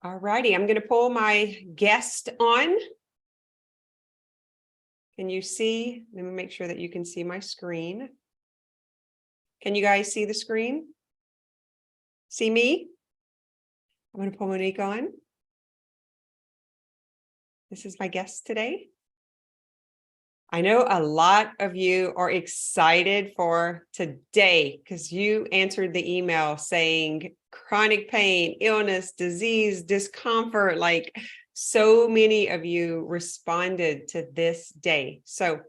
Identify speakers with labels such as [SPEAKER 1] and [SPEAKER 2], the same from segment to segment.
[SPEAKER 1] All righty, I'm going to pull my guest on. Can you see? Let me make sure that you can see my screen. Can you guys see the screen? See me? I'm going to pull Monique on. This is my guest today. I know a lot of you are excited for today because you answered the email saying chronic pain, illness, disease, discomfort. Like so many of you responded to this day. So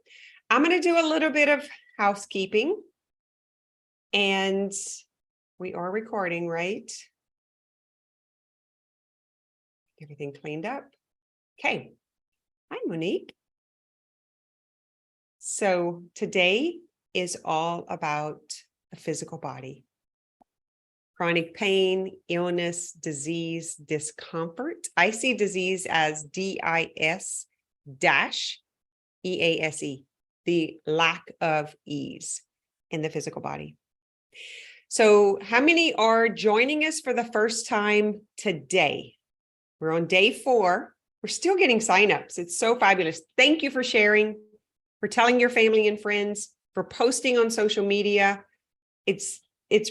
[SPEAKER 1] I'm going to do a little bit of housekeeping. And we are recording, right? Everything cleaned up. Okay. Hi, Monique. So today is all about the physical body. Chronic pain, illness, disease, discomfort. I see disease as DIS-EASE, the lack of ease in the physical body. So how many are joining us for the first time today? We're on day 4. We're still getting signups. It's so fabulous. Thank you for sharing, for telling your family and friends, for posting on social media. It's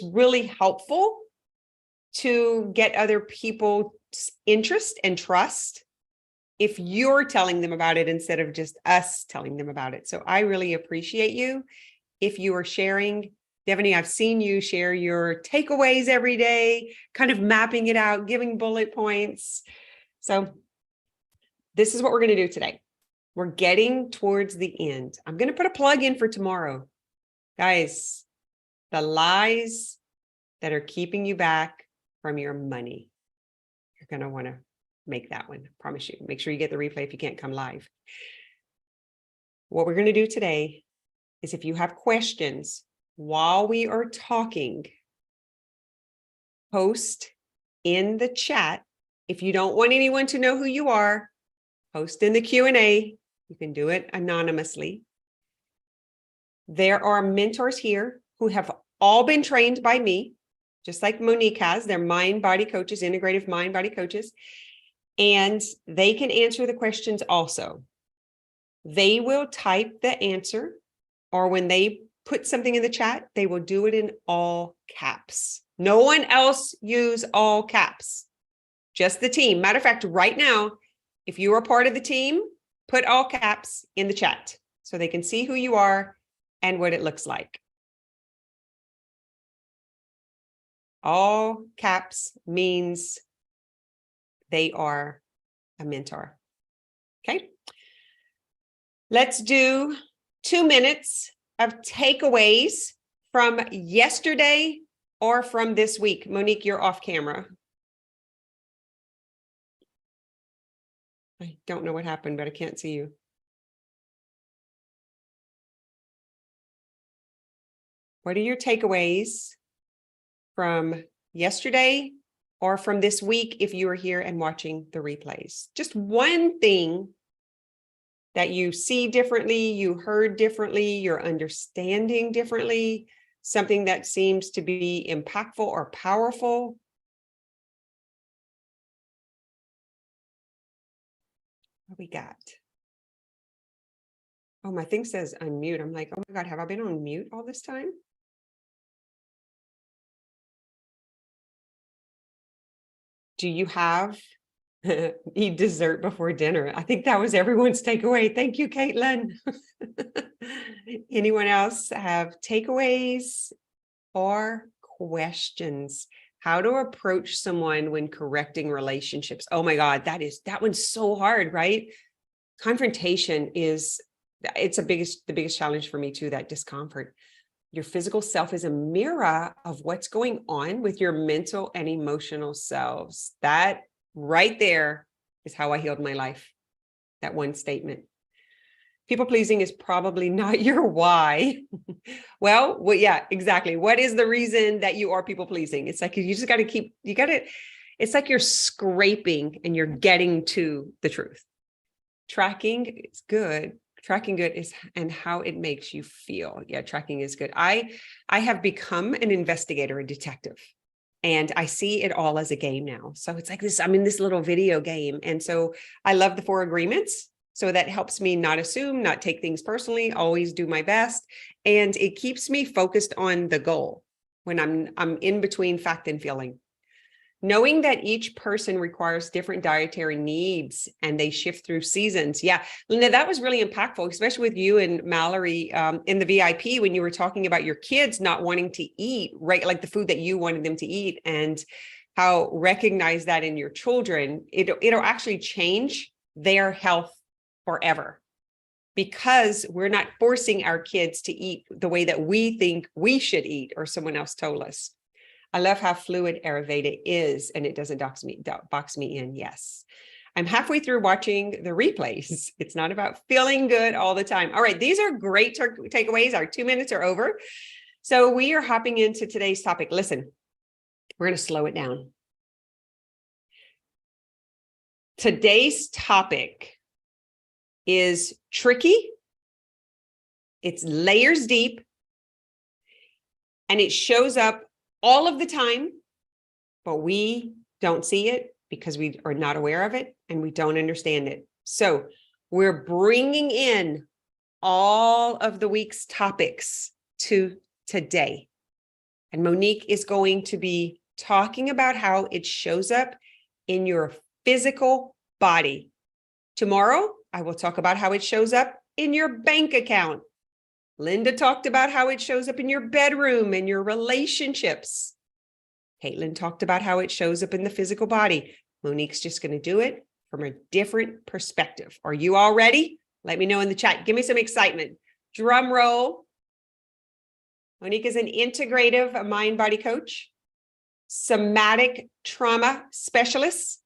[SPEAKER 1] really helpful to get other people's interest and trust if you're telling them about it instead of just us telling them about it. So I really appreciate you if you are sharing. Devaney, I've seen you share your takeaways every day, kind of mapping it out, giving bullet points. So this is what we're going to do today. We're getting towards the end. I'm going to put a plug in for tomorrow. Guys, the lies that are keeping you back from your money. You're going to want to make that one. I promise you. Make sure you get the replay if you can't come live. What we're going to do today is if you have questions while we are talking, post in the chat. If you don't want anyone to know who you are, post in the Q&A. You can do it anonymously. There are mentors here who have all been trained by me, just like Monique has. They're mind-body coaches, integrative mind-body coaches, and they can answer the questions also. They will type the answer, or when they put something in the chat, they will do it in all caps. No one else use all caps, just the team. Matter of fact, right now, if you are part of the team, put all caps in the chat so they can see who you are and what it looks like. All caps means they are a mentor. Okay. Let's do 2 minutes of takeaways from yesterday or from this week. Monique, you're off camera. I don't know what happened, but I can't see you. What are your takeaways from yesterday or from this week if you were here and watching the replays? Just one thing that you see differently, you heard differently, you're understanding differently, something that seems to be impactful or powerful. What we got? Oh, my thing says unmute. I'm like, oh my God, have I been on mute all this time? Do you have eat dessert before dinner? I think that was everyone's takeaway. Thank you, Caitlin. Anyone else have takeaways or questions? How to approach someone when correcting relationships? Oh my God, that one's so hard, right? Confrontation is, it's the biggest challenge for me too, that discomfort. Your physical self is a mirror of what's going on with your mental and emotional selves. That right there is how I healed my life. That one statement. People pleasing is probably not your why. Well, yeah, exactly. What is the reason that you are people pleasing? It's like, you just got to keep, it's like you're scraping and you're getting to the truth. Tracking is good. Tracking good is, and how it makes you feel. Yeah, tracking is good. I have become an investigator, a detective. And I see it all as a game now. So it's like this, I'm in this little video game. And so I love the 4 agreements. So that helps me not assume, not take things personally, always do my best. And it keeps me focused on the goal when I'm in between fact and feeling. Knowing that each person requires different dietary needs and they shift through seasons. Yeah, Linda, that was really impactful, especially with you and Mallory in the VIP when you were talking about your kids not wanting to eat, right? Like the food that you wanted them to eat, and how recognize that in your children, it'll actually change their health forever, because we're not forcing our kids to eat the way that we think we should eat or someone else told us. I love how fluid Ayurveda is, and it doesn't box me in. Yes. I'm halfway through watching the replays. It's not about feeling good all the time. All right. These are great takeaways. Our 2 minutes are over. So we are hopping into today's topic. Listen, we're going to slow it down. Today's topic is tricky. It's layers deep, and it shows up all of the time, but we don't see it because we are not aware of it and we don't understand it. So we're bringing in all of the week's topics to today. And Monique is going to be talking about how it shows up in your physical body. Tomorrow, I will talk about how it shows up in your bank account. Linda talked about how it shows up in your bedroom and your relationships. Caitlin talked about how it shows up in the physical body. Monique's just going to do it from a different perspective. Are you all ready? Let me know in the chat. Give me some excitement. Drum roll. Monique is an integrative mind-body coach, somatic trauma specialist,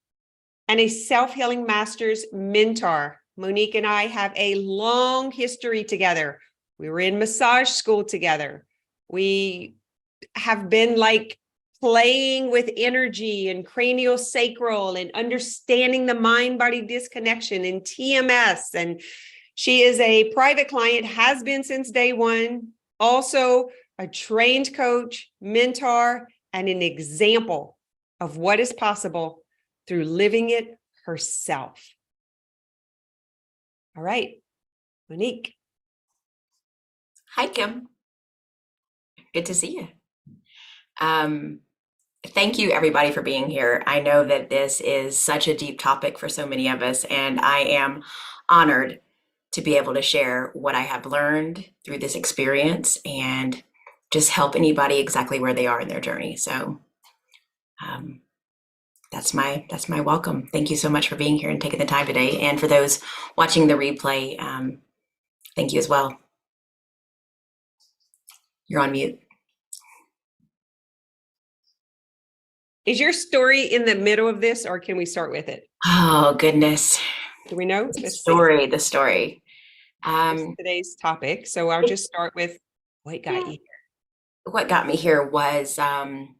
[SPEAKER 1] and a self-healing master's mentor. Monique and I have a long history together. We were in massage school together. We have been like playing with energy and cranial sacral and understanding the mind-body disconnection and TMS. And she is a private client, has been since day one, also a trained coach, mentor, and an example of what is possible through living it herself. All right, Monique.
[SPEAKER 2] Hi, Kim. Good to see you. Thank you, everybody, for being here. I know that this is such a deep topic for so many of us, and I am honored to be able to share what I have learned through this experience and just help anybody exactly where they are in their journey. So that's my welcome. Thank you so much for being here and taking the time today. And for those watching the replay, thank you as well. You're on mute.
[SPEAKER 1] Is your story in the middle of this, or can we start with it?
[SPEAKER 2] Oh, goodness.
[SPEAKER 1] Do we know?
[SPEAKER 2] The story.
[SPEAKER 1] Today's topic. So I'll just start with what got you here.
[SPEAKER 2] What got me here was from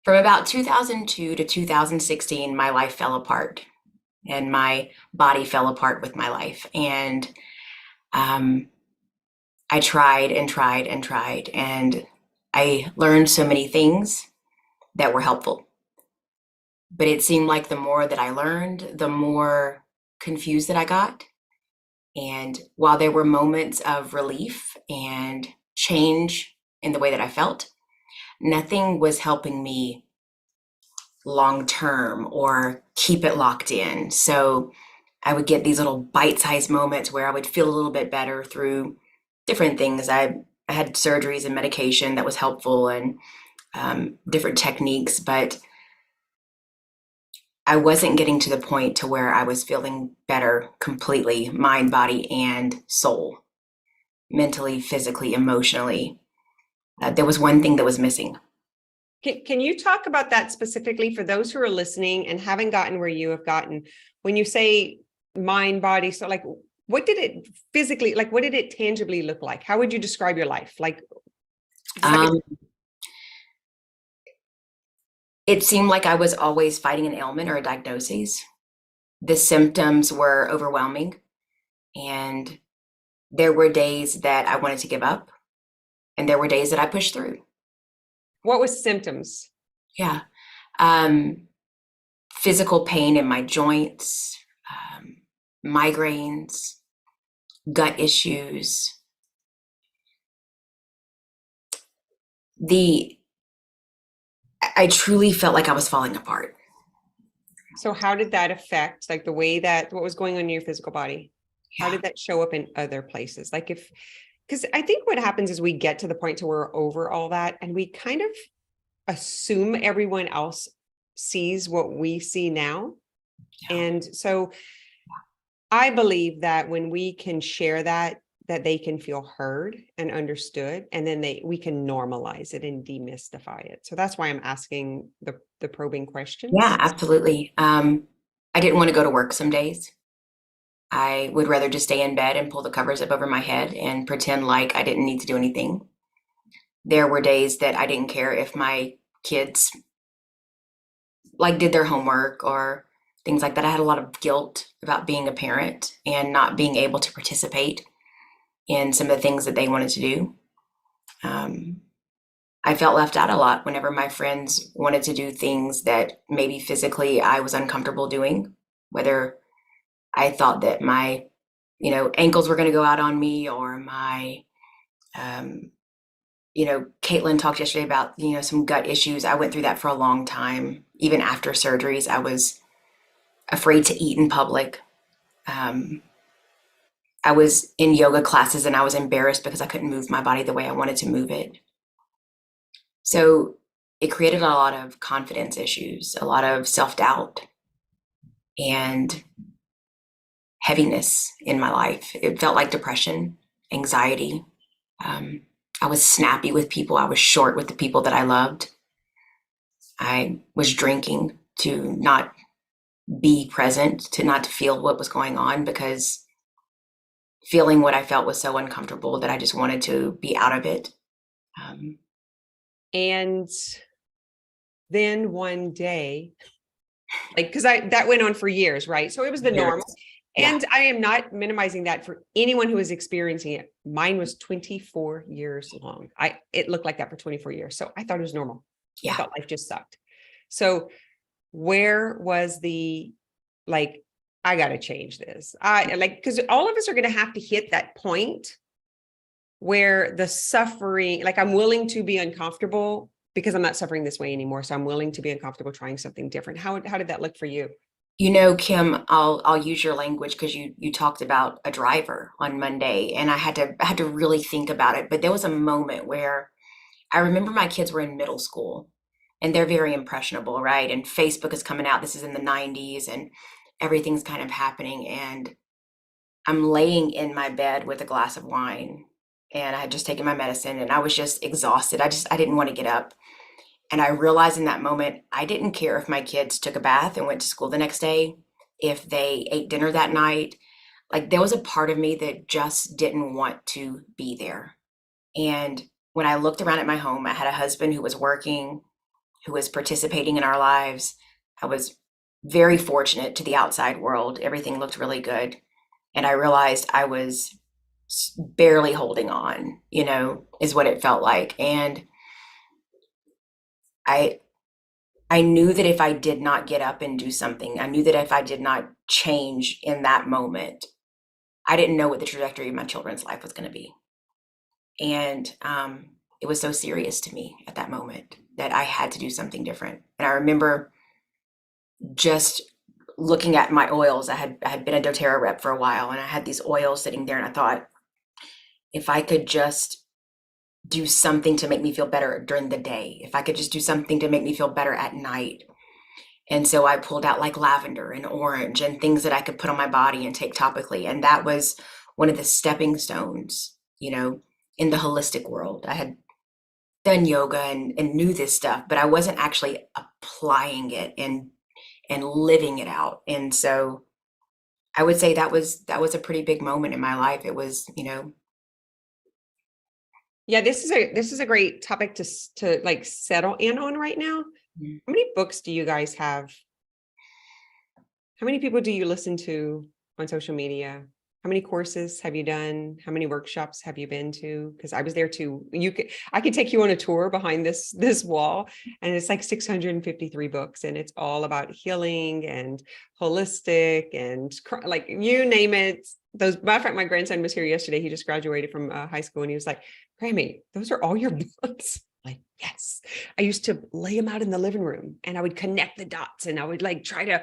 [SPEAKER 2] about 2002 to 2016, my life fell apart and my body fell apart with my life. And I tried and tried and tried, and I learned so many things that were helpful. But it seemed like the more that I learned, the more confused that I got. And while there were moments of relief and change in the way that I felt, nothing was helping me long term or keep it locked in. So I would get these little bite-sized moments where I would feel a little bit better through different things. I had surgeries and medication that was helpful, and different techniques, but I wasn't getting to the point to where I was feeling better completely, mind, body, and soul, mentally, physically, emotionally. There was one thing that was missing.
[SPEAKER 1] Can you talk about that specifically for those who are listening and haven't gotten where you have gotten? When you say mind, body, so like, what did it physically, like, what did it tangibly look like? How would you describe your life? Like,
[SPEAKER 2] it seemed like I was always fighting an ailment or a diagnosis. The symptoms were overwhelming, and there were days that I wanted to give up, and there were days that I pushed through.
[SPEAKER 1] What was symptoms?
[SPEAKER 2] Yeah. Physical pain in my joints, migraines, gut issues. The I truly felt like I was falling apart.
[SPEAKER 1] So how did that affect like the way that what was going on in your physical body? How
[SPEAKER 2] Yeah.
[SPEAKER 1] did that show up in other places? Like if because I think what happens is we get to the point to where we're over all that and we kind of assume everyone else sees what we see now.
[SPEAKER 2] Yeah.
[SPEAKER 1] And so I believe that when we can share that, that they can feel heard and understood, and then we can normalize it and demystify it. So that's why I'm asking the probing
[SPEAKER 2] Yeah,
[SPEAKER 1] questions.
[SPEAKER 2] absolutely. I didn't want to go to work some days. I would rather just stay in bed and pull the covers up over my head and pretend like I didn't need to do anything. There were days that I didn't care if my kids like did their homework or things like that. I had a lot of guilt about being a parent and not being able to participate in some of the things that they wanted to do. I felt left out a lot whenever my friends wanted to do things that maybe physically I was uncomfortable doing, whether I thought that my, ankles were going to go out on me or my, Caitlin talked yesterday about, some gut issues. I went through that for a long time. Even after surgeries, I was afraid to eat in public. I was in yoga classes and I was embarrassed because I couldn't move my body the way I wanted to move it. So it created a lot of confidence issues, a lot of self doubt, and heaviness in my life. It felt like depression, anxiety. Um, I was snappy with people. I was short with the people that I loved. I was drinking to not be present, to not to feel what was going on because feeling what I felt was so uncomfortable that I just wanted to be out of it.
[SPEAKER 1] And then one day, like, because that went on for years, right? So it was the normal.
[SPEAKER 2] Years. Yeah.
[SPEAKER 1] And I am not minimizing that for anyone who is experiencing it. Mine was 24 years long. It looked like that for 24 years. So I thought it was normal. I
[SPEAKER 2] Yeah.
[SPEAKER 1] thought life just sucked. So where was the like, I got to change this? I like, because all of us are going to have to hit that point where the suffering, like I'm willing to be uncomfortable because I'm not suffering this way anymore. So I'm willing to be uncomfortable trying something different. How did that look for you?
[SPEAKER 2] Kim, I'll use your language because you talked about a driver on Monday, and I had to really think about it. But there was a moment where I remember my kids were in middle school, and they're very impressionable, right? And Facebook is coming out. This is in the '90s, and everything's kind of happening. And I'm laying in my bed with a glass of wine, and I had just taken my medicine, and I was just exhausted. I didn't want to get up. And I realized in that moment, I didn't care if my kids took a bath and went to school the next day, if they ate dinner that night. Like there was a part of me that just didn't want to be there. And when I looked around at my home, I had a husband who was working, who was participating in our lives. I was very fortunate to the outside world. Everything looked really good. And I realized I was barely holding on, is what it felt like. And I I knew that if I did not get up and do something, I knew that if I did not change in that moment, I didn't know what the trajectory of my children's life was going to be. And it was so serious to me at that moment that I had to do something different. And I remember just looking at my oils. I had been a doTERRA rep for a while, and I had these oils sitting there, and I thought, if I could just do something to make me feel better during the day, if I could just do something to make me feel better at night. And so I pulled out like lavender and orange and things that I could put on my body and take topically. And that was one of the stepping stones, in the holistic world. I had done yoga and knew this stuff, but I wasn't actually applying it and living it out. And so I would say that was a pretty big moment in my life. It was,
[SPEAKER 1] Yeah, this is a great topic to like settle in on right now.
[SPEAKER 2] Mm.
[SPEAKER 1] How many books do you guys have? How many people do you listen to on social media? How many courses have you done? How many workshops have you been to? Because I was there too. I could take you on a tour behind this wall, and it's like 653 books, and it's all about healing and holistic and like you name it. Those, matter of fact, my grandson was here yesterday. He just graduated from high school, and he was like, "Grammy, those are all your books." Like, yes. I used to lay them out in the living room, and I would connect the dots, and I would like try to,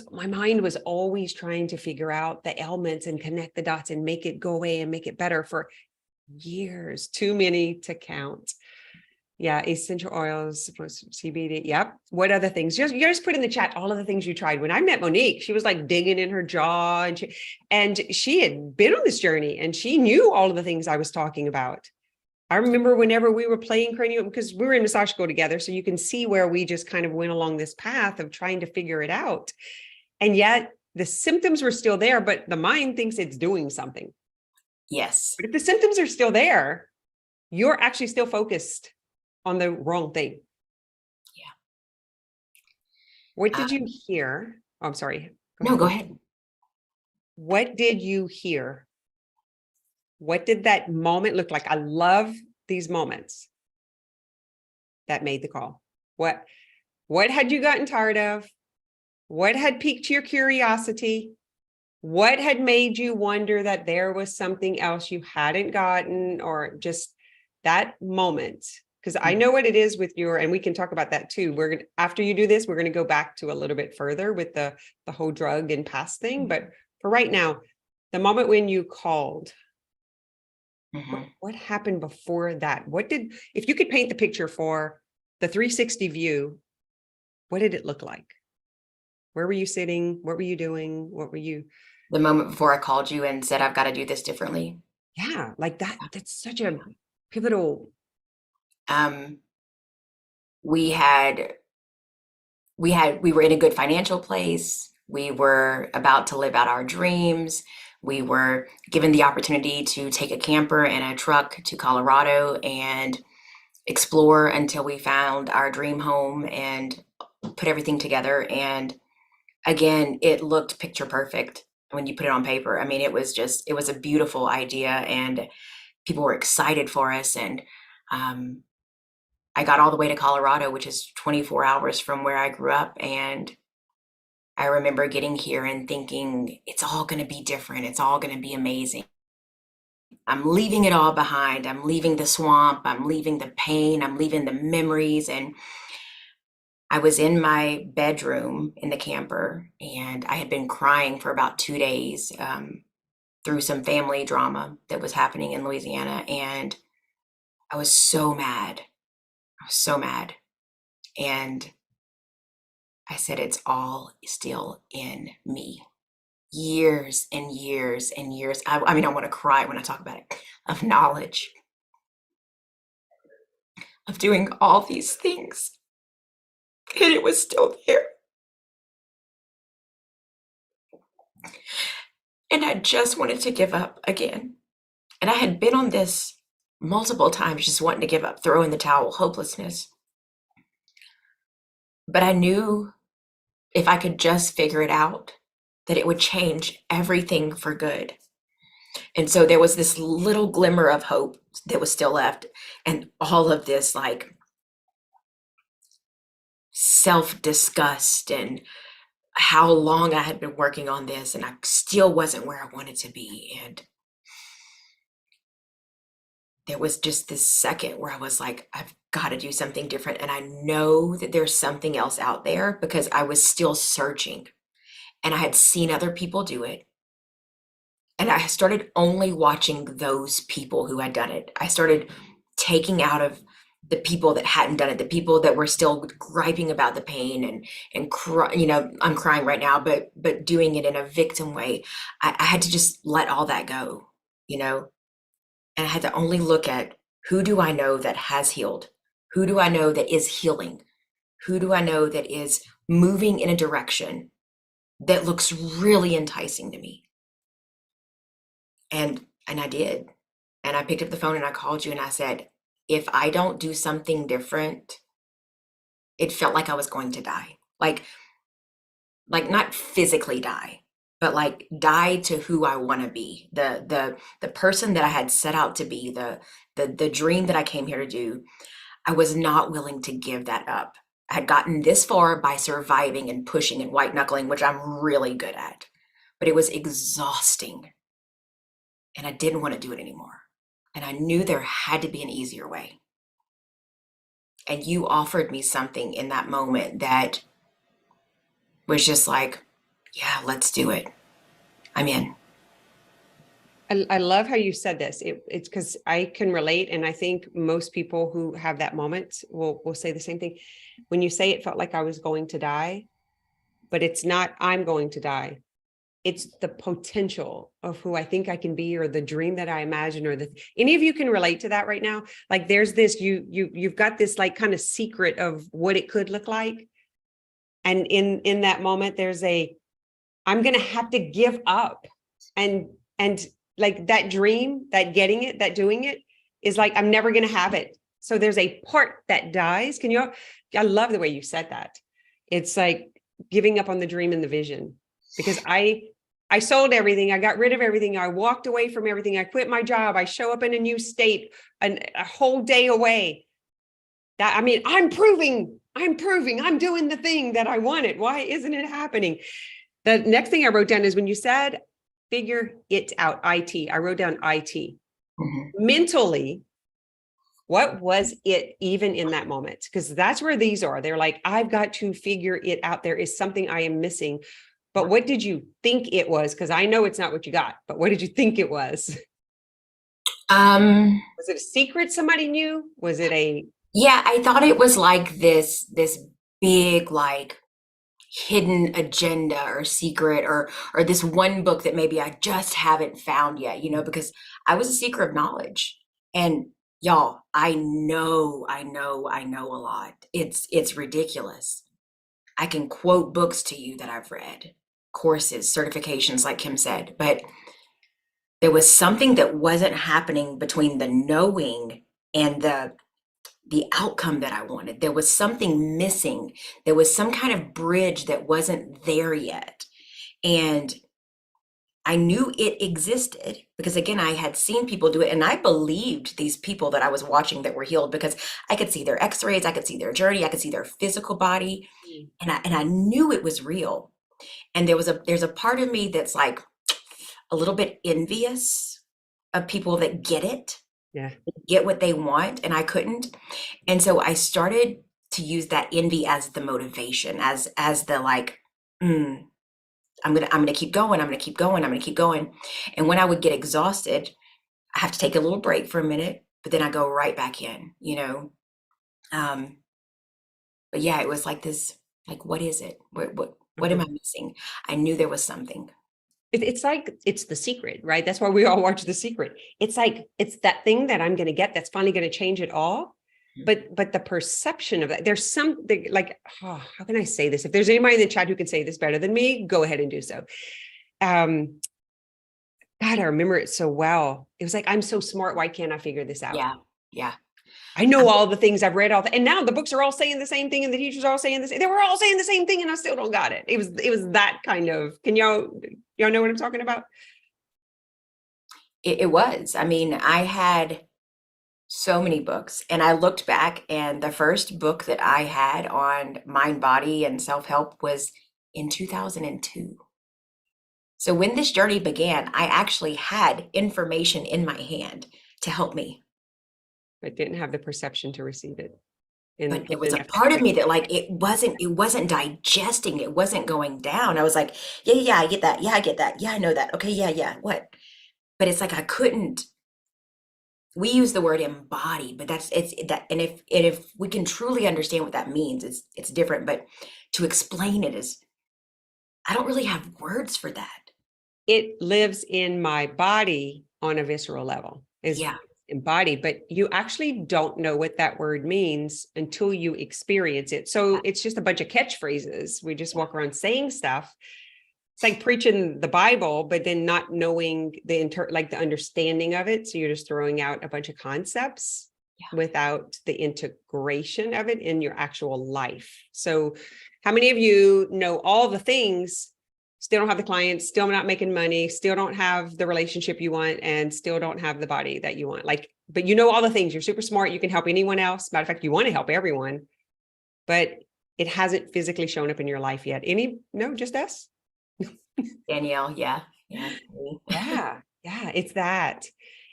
[SPEAKER 1] my mind was always trying to figure out the ailments and connect the dots and make it go away and make it better for years, too many to count. Yeah, essential oils, CBD. Yep. What other things? You guys put in the chat all of the things you tried. When I met Monique, she was like digging in her jaw, and she had been on this journey, and she knew all of the things I was talking about. I remember whenever we were playing cranial, because we were in massage school together, so you can see where we just kind of went along this path of trying to figure it out. And yet the symptoms were still there, but the mind thinks it's doing something.
[SPEAKER 2] Yes.
[SPEAKER 1] But if the symptoms are still there, you're actually still focused on the wrong thing.
[SPEAKER 2] Yeah.
[SPEAKER 1] What did you hear? Oh, I'm sorry.
[SPEAKER 2] Go ahead.
[SPEAKER 1] What did you hear? What did that moment look like? I love these moments that made the call. What had you gotten tired of? What had piqued your curiosity? What had made you wonder that there was something else you hadn't gotten, or just that moment? Because I know what it is with your, and we can talk about that too. We're gonna, after you do this, we're going to go back to a little bit further with the whole drug and past thing. But for right now, the moment when you called, what happened before that? If you could paint the picture for the 360 view, what did it look like? Where were you sitting? What were you doing? What were you?
[SPEAKER 2] The moment before I called you and said, I've got to do this differently.
[SPEAKER 1] Yeah, like that. That's such a pivotal.
[SPEAKER 2] We were in a good financial place. We were about to live out our dreams. We were given the opportunity to take a camper and a truck to Colorado and explore until we found our dream home and put everything together. And again, it looked picture perfect when you put it on paper. I mean, it was a beautiful idea, and people were excited for us. And I got all the way to Colorado, which is 24 hours from where I grew up. And I remember getting here and thinking, it's all going to be different. It's all going to be amazing. I'm leaving it all behind. I'm leaving the swamp. I'm leaving the pain. I'm leaving the memories. And I was in my bedroom in the camper, and I had been crying for about 2 days through some family drama that was happening in Louisiana. And I was so mad. I was so mad. And I said, it's all still in me. Years and years and years. I mean, I want to cry when I talk about it, of knowledge, of doing all these things. And it was still there. And I just wanted to give up again. And I had been on this multiple times, just wanting to give up, throw in the towel, hopelessness. But I knew if I could just figure it out, that it would change everything for good. And so there was this little glimmer of hope that was still left. And all of this like self-disgust and how long I had been working on this, and I still wasn't where I wanted to be. And there was just this second where I was like, I've got to do something different. And I know that there's something else out there, because I was still searching, and I had seen other people do it. And I started only watching those people who had done it. I started taking out of the people that hadn't done it, the people that were still griping about the pain and cry, I'm crying right now, but doing it in a victim way. I had to just let all that go, and I had to only look at, who do I know that has healed? Who do I know that is healing? Who do I know that is moving in a direction that looks really enticing to me? And I did. And I picked up the phone and I called you and I said, if I don't do something different, it felt like I was going to die. Like not physically die, but like die to who I want to be, the person that I had set out to be, the dream that I came here to do. I was not willing to give that up. I had gotten this far by surviving and pushing and white knuckling, which I'm really good at, but it was exhausting and I didn't want to do it anymore. And I knew there had to be an easier way. And you offered me something in that moment that was just like, yeah, let's do it. I'm in.
[SPEAKER 1] I love how you said this. It's because I can relate. And I think most people who have that moment will say the same thing. When you say it felt like I was going to die, but it's not, I'm going to die. It's the potential of who I think I can be, or the dream that I imagine, or any of you can relate to that right now. Like there's this, you've got this like kind of secret of what it could look like. And in that moment, there's I'm going to have to give up, and like that dream, that getting it, that doing it is like, I'm never going to have it. So there's a part that dies. I love the way you said that. It's like giving up on the dream and the vision, because I sold everything. I got rid of everything. I walked away from everything. I quit my job. I show up in a new state, a whole day away. That, I mean, I'm proving I'm doing the thing that I wanted. Why isn't it happening? The next thing I wrote down is when you said, figure it out, IT. I wrote down IT. Mentally, what was it even in that moment? Because that's where these are. They're like, I've got to figure it out. There is something I am missing. But what did you think it was? Because I know it's not what you got, but what did you think it was? Was it a secret somebody knew? Was it
[SPEAKER 2] Yeah, I thought it was like this big like hidden agenda or secret or this one book that maybe I just haven't found yet, because I was a seeker of knowledge. And y'all, I know a lot. It's ridiculous. I can quote books to you that I've read, courses, certifications, like Kim said, but there was something that wasn't happening between the knowing and the outcome that I wanted. There was something missing. There was some kind of bridge that wasn't there yet. And I knew it existed because, again, I had seen people do it, and I believed these people that I was watching that were healed because I could see their x-rays, I could see their journey, I could see their physical body, and I knew it was real. And there's a part of me that's like a little bit envious of people that get it, get what they want, and I couldn't. And so I started to use that envy as the motivation, as the like, I'm gonna keep going, I'm gonna keep going, I'm gonna keep going. And when I would get exhausted, I have to take a little break for a minute, but then I go right back in. But yeah, it was like this, like, what is it? What am I missing? I knew there was something.
[SPEAKER 1] It's like, it's The Secret, right? That's why we all watch The Secret. It's like, it's that thing that I'm going to get that's finally going to change it all. But the perception of that, there's something like, how can I say this? If there's anybody in the chat who can say this better than me, go ahead and do so. God, I remember it so well. It was like, I'm so smart. Why can't I figure this out?
[SPEAKER 2] Yeah.
[SPEAKER 1] I know all the things I've read, and now the books are all saying the same thing, and the teachers are all saying the same. They were all saying the same thing, and I still don't got it. It was that kind of. Can y'all know what I'm talking about?
[SPEAKER 2] It was. I mean, I had so many books, and I looked back, and the first book that I had on mind, body, and self-help was in 2002. So when this journey began, I actually had information in my hand to help me.
[SPEAKER 1] But didn't have the perception to receive it.
[SPEAKER 2] But it was a part of me that like it wasn't digesting, it wasn't going down. I was like, yeah, I get that. Yeah, I get that. Yeah, I know that. Okay, yeah. What? But it's like I couldn't. We use the word embody, but it's that, and if we can truly understand what that means, it's different. But to explain it is, I don't really have words for that.
[SPEAKER 1] It lives in my body on a visceral level. Is embodied, but you actually don't know what that word means until you experience it. So it's just a bunch of catchphrases. We just walk around saying stuff. It's like preaching the Bible, but then not knowing the understanding of it. So you're just throwing out a bunch of concepts without the integration of it in your actual life. So how many of you know all the things still don't have the clients, still not making money, still don't have the relationship you want, and still don't have the body that you want. Like, but you know all the things. You're super smart. You can help anyone else. Matter of fact, you want to help everyone, but it hasn't physically shown up in your life yet. No, just us.
[SPEAKER 2] Danielle, yeah. Me.
[SPEAKER 1] Yeah, it's that.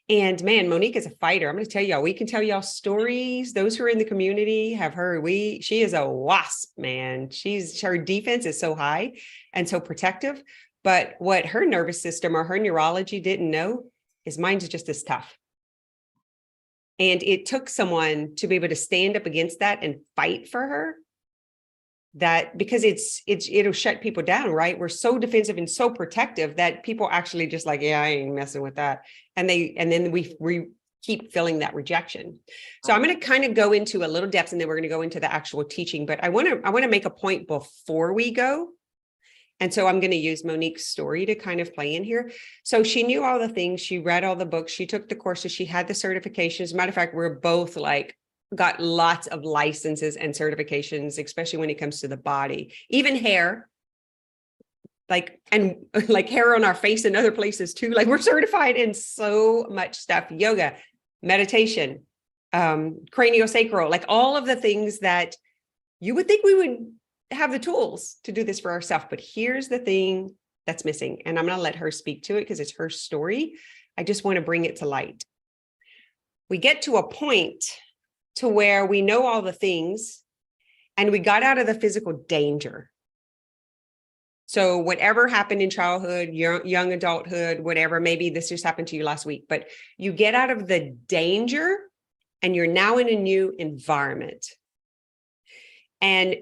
[SPEAKER 1] And man, Monique is a fighter. I'm going to tell y'all, we can tell y'all stories. Those who are in the community have heard she is a wasp, man. Her defense is so high and so protective. But what her nervous system or her neurology didn't know is mine's just as tough. And it took someone to be able to stand up against that and fight for her. That because it'll shut people down, right? We're so defensive and so protective that people actually just like, yeah, I ain't messing with that. And then we keep feeling that rejection. So I'm going to kind of go into a little depth and then we're going to go into the actual teaching, but I want to make a point before we go. And so I'm going to use Monique's story to kind of play in here. So she knew all the things, she read all the books, she took the courses, she had the certifications. As a matter of fact, we're both like, got lots of licenses and certifications, especially when it comes to the body, even hair, like hair on our face and other places too. Like we're certified in so much stuff, yoga, meditation, craniosacral, like all of the things that you would think we would have the tools to do this for ourselves. But here's the thing that's missing. And I'm going to let her speak to it because it's her story. I just want to bring it to light. We get to a point to where we know all the things and we got out of the physical danger. So whatever happened in childhood, young adulthood, whatever, maybe this just happened to you last week, but you get out of the danger and you're now in a new environment. And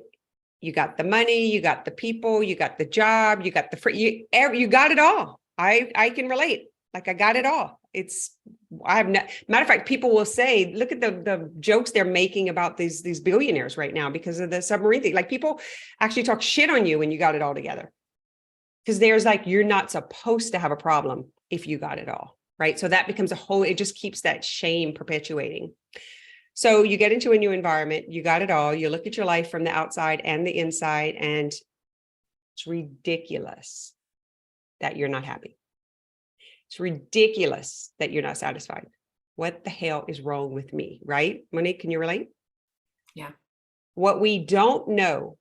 [SPEAKER 1] you got the money, you got the people, you got the job, you got the you got it all. I can relate. Like I got it all. Matter of fact, people will say, look at the jokes they're making about these billionaires right now because of the submarine thing. Like people actually talk shit on you when you got it all together. Because there's like, you're not supposed to have a problem if you got it all, right? So that becomes it just keeps that shame perpetuating. So you get into a new environment, you got it all, you look at your life from the outside and the inside, and it's ridiculous that you're not happy. It's ridiculous that you're not satisfied. What the hell is wrong with me, right? Monique, can you relate?
[SPEAKER 2] Yeah.
[SPEAKER 1] What we don't know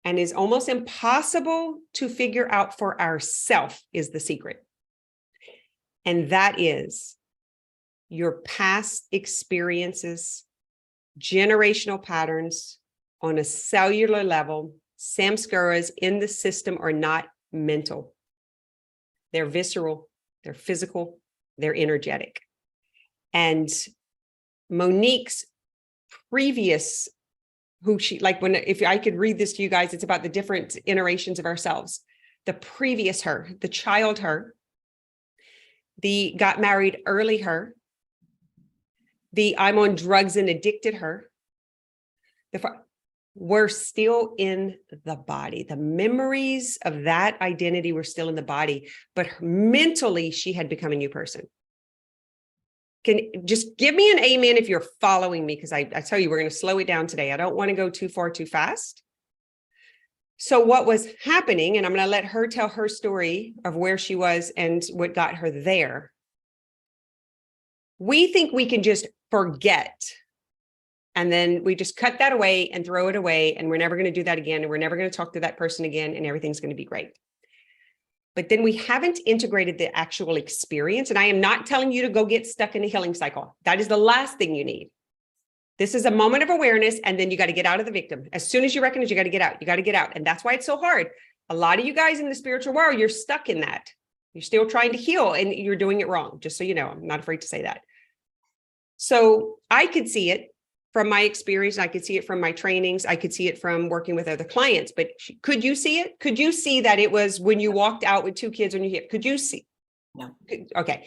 [SPEAKER 1] and is almost impossible to figure out for ourselves is the secret. And that is your past experiences, generational patterns on a cellular level, samskaras in the system are not mental. They're visceral. They're physical, they're energetic. And Monique's previous, if I could read this to you guys, it's about the different iterations of ourselves. The previous her, the child her, the got married early her, the I'm on drugs and addicted her, we're still in the body. The memories of that identity were still in the body, but mentally she had become a new person. Can just give me an amen if you're following me, because I tell you, we're going to slow it down today. I don't want to go too far too fast. So what was happening, and I'm going to let her tell her story of where she was and what got her there. We think we can just forget. And then we just cut that away and throw it away. And we're never going to do that again. And we're never going to talk to that person again. And everything's going to be great. But then we haven't integrated the actual experience. And I am not telling you to go get stuck in a healing cycle. That is the last thing you need. This is a moment of awareness. And then you got to get out of the victim. As soon as you recognize, you got to get out. You got to get out. And that's why it's so hard. A lot of you guys in the spiritual world, you're stuck in that. You're still trying to heal and you're doing it wrong. Just so you know, I'm not afraid to say that. So I could see it from my experience. I could see it from my trainings. I could see it from working with other clients, but could you see it? Could you see that it was when you walked out with 2 kids on your hip? Could you see?
[SPEAKER 2] No.
[SPEAKER 1] Okay.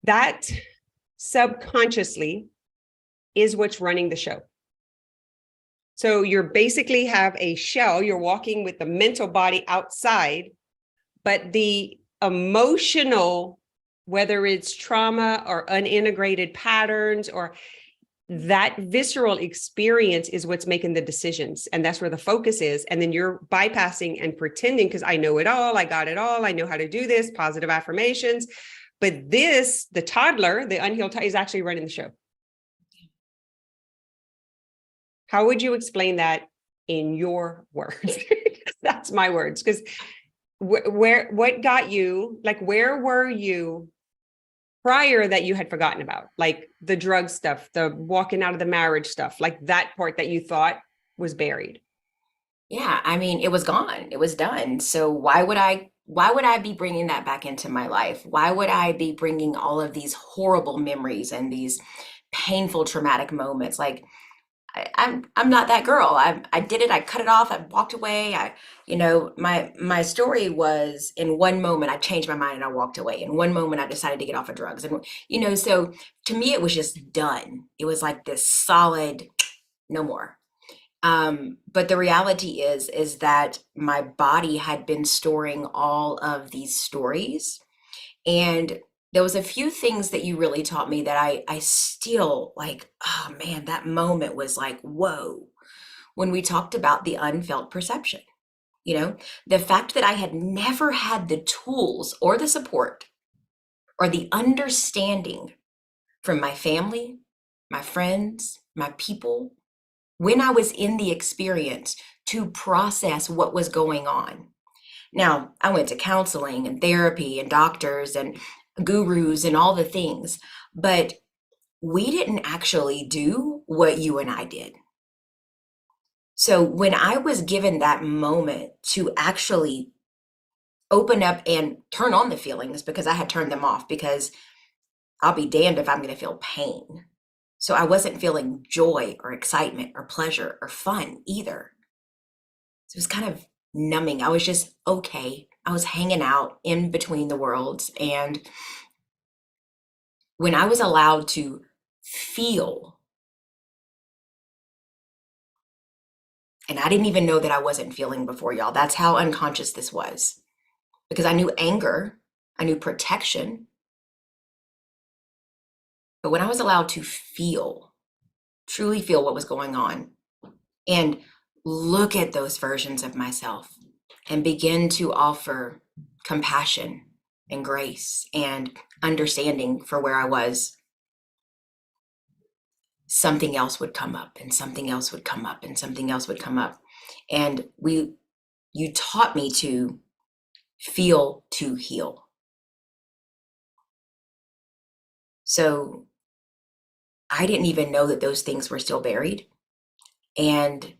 [SPEAKER 1] That subconsciously is what's running the show. So you're basically have a shell, you're walking with the mental body outside, but the emotional, whether it's trauma or unintegrated patterns, or that visceral experience is what's making the decisions. And that's where the focus is. And then you're bypassing and pretending, because I know it all, I got it all, I know how to do this, positive affirmations. But this, the toddler, the unhealed is actually running the show. How would you explain that in your words? That's my words. Because what got you, like, where were you prior that you had forgotten about? Like the drug stuff, the walking out of the marriage stuff, like that part that you thought was buried.
[SPEAKER 2] Yeah, I mean, it was gone. It was done. So why would I be bringing that back into my life? Why would I be bringing all of these horrible memories and these painful traumatic moments? Like I'm not that girl. I did it. I cut it off. I walked away. My story was, in one moment I changed my mind and I walked away. In one moment I decided to get off of drugs. And so to me it was just done. It was like this solid no more. But the reality is that my body had been storing all of these stories, and there was a few things that you really taught me that I still like. Oh man, that moment was like, whoa, when we talked about the unfelt perception. The fact that I had never had the tools or the support or the understanding from my family, my friends, my people, when I was in the experience, to process what was going on. Now, I went to counseling and therapy and doctors and gurus and all the things, but we didn't actually do what you and I did. So when I was given that moment to actually open up and turn on the feelings, because I had turned them off, because I'll be damned if I'm going to feel pain. So I wasn't feeling joy or excitement or pleasure or fun either. So it was kind of numbing. I was just okay. I was hanging out in between the worlds. And when I was allowed to feel, and I didn't even know that I wasn't feeling before, y'all. That's how unconscious this was. Because I knew anger, I knew protection. But when I was allowed to feel, truly feel what was going on, and look at those versions of myself and begin to offer compassion and grace and understanding for where I was, something else would come up and something else would come up and something else would come up. And you taught me to feel to heal. So I didn't even know that those things were still buried. And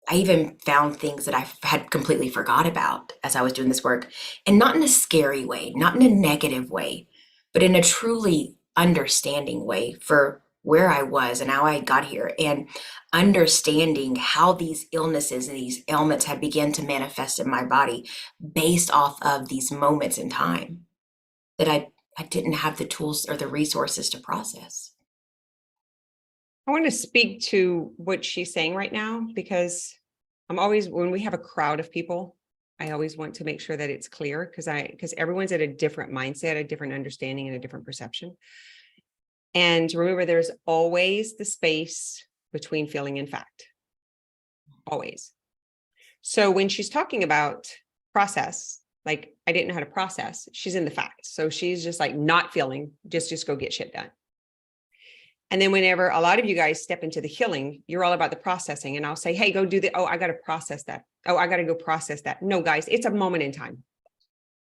[SPEAKER 2] I even found things that I had completely forgot about as I was doing this work, and not in a scary way, not in a negative way, but in a truly understanding way for where I was and how I got here, and understanding how these illnesses and these ailments had begun to manifest in my body based off of these moments in time that I didn't have the tools or the resources to process.
[SPEAKER 1] I want to speak to what she's saying right now, because I'm always, when we have a crowd of people, I always want to make sure that it's clear, because everyone's at a different mindset, a different understanding, and a different perception. And remember, there's always the space between feeling and fact. Always. So when she's talking about process, like, I didn't know how to process, she's in the fact. So she's just like not feeling, just go get shit done. And then whenever a lot of you guys step into the healing, you're all about the processing. And I'll say, hey, go do the, oh, I got to process that. Oh, I got to go process that. No, guys, it's a moment in time.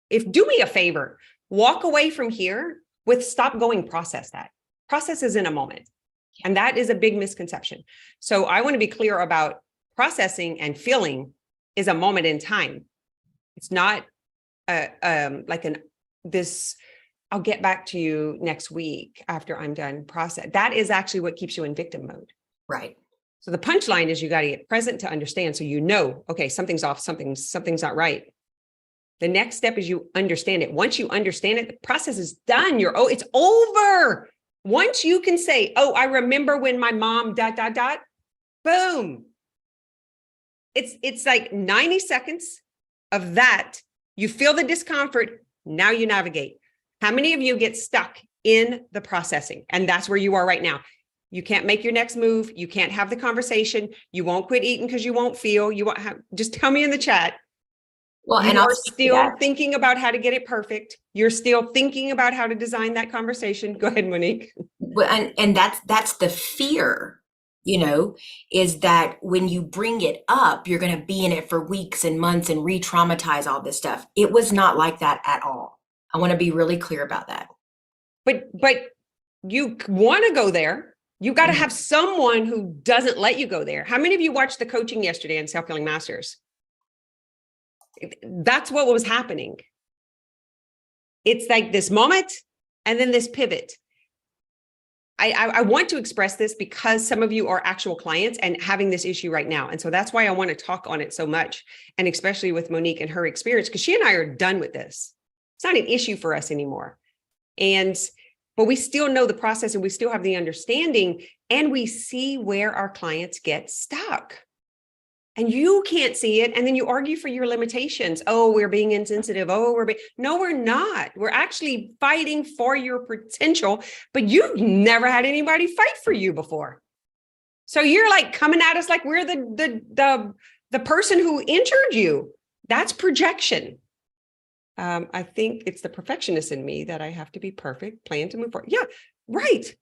[SPEAKER 1] Do me a favor, walk away from here with stop going process that. Process is in a moment. And that is a big misconception. So I want to be clear about processing and feeling is a moment in time. It's not this, I'll get back to you next week after I'm done process. That is actually what keeps you in victim mode.
[SPEAKER 2] Right.
[SPEAKER 1] So the punchline is you got to get present to understand. So okay, something's off, something's not right. The next step is you understand it. Once you understand it, the process is done. It's over. Once you can say, oh, I remember when my mom ... boom. It's like 90 seconds of that. You feel the discomfort. Now you navigate. How many of you get stuck in the processing? And that's where you are right now. You can't make your next move. You can't have the conversation. You won't quit eating because you won't feel. You won't have, just tell me in the chat.
[SPEAKER 2] Well,
[SPEAKER 1] You
[SPEAKER 2] and I'll
[SPEAKER 1] are
[SPEAKER 2] speak to
[SPEAKER 1] still
[SPEAKER 2] that.
[SPEAKER 1] thinking about how to get it perfect. You're still thinking about how to design that conversation. Go ahead, Monique.
[SPEAKER 2] Well, and that's the fear, is that when you bring it up, you're going to be in it for weeks and months and re-traumatize all this stuff. It was not like that at all. I want to be really clear about that.
[SPEAKER 1] But you want to go there. You got to have someone who doesn't let you go there. How many of you watched the coaching yesterday in Self-Healing Masters? That's what was happening. It's like this moment and then this pivot. I want to express this because some of you are actual clients and having this issue right now. And so that's why I want to talk on it so much. And especially with Monique and her experience, because she and I are done with this. It's not an issue for us anymore. But we still know the process and we still have the understanding and we see where our clients get stuck. And you can't see it. And then you argue for your limitations. Oh, we're being insensitive. Oh, no, we're not. We're actually fighting for your potential, but you've never had anybody fight for you before. So you're like coming at us like we're the person who injured you. That's projection. I think it's the perfectionist in me that I have to be perfect, plan to move forward. Yeah, right.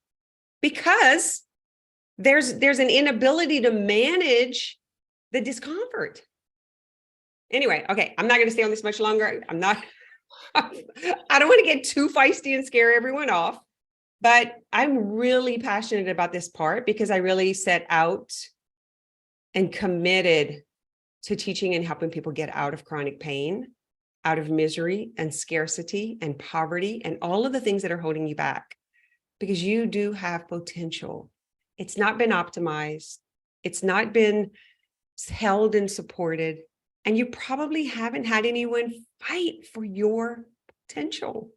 [SPEAKER 1] Because there's an inability to manage the discomfort. Anyway, okay, I'm not going to stay on this much longer. I don't want to get too feisty and scare everyone off, but I'm really passionate about this part because I really set out and committed to teaching and helping people get out of chronic pain, out of misery and scarcity and poverty and all of the things that are holding you back, because you do have potential. It's not been optimized. It's not been held and supported. And you probably haven't had anyone fight for your potential.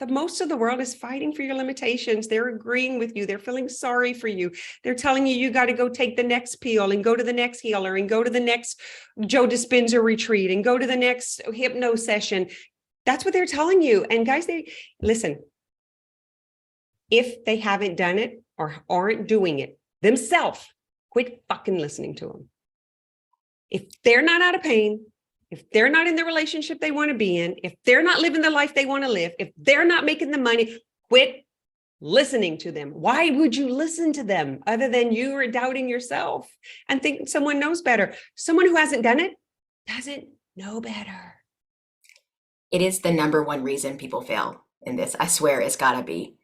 [SPEAKER 1] The most of the world is fighting for your limitations. They're agreeing with you. They're feeling sorry for you. They're telling you, you got to go take the next pill and go to the next healer and go to the next Joe Dispenza retreat and go to the next hypno session. That's what they're telling you. And guys, listen, if they haven't done it or aren't doing it themselves, quit fucking listening to them. If they're not out of pain, if they're not in the relationship they want to be in, if they're not living the life they want to live, if they're not making the money, quit listening to them. Why would you listen to them other than you are doubting yourself and think someone knows better? Someone who hasn't done it doesn't know better.
[SPEAKER 2] It is the number one reason people fail in this. I swear it's gotta be.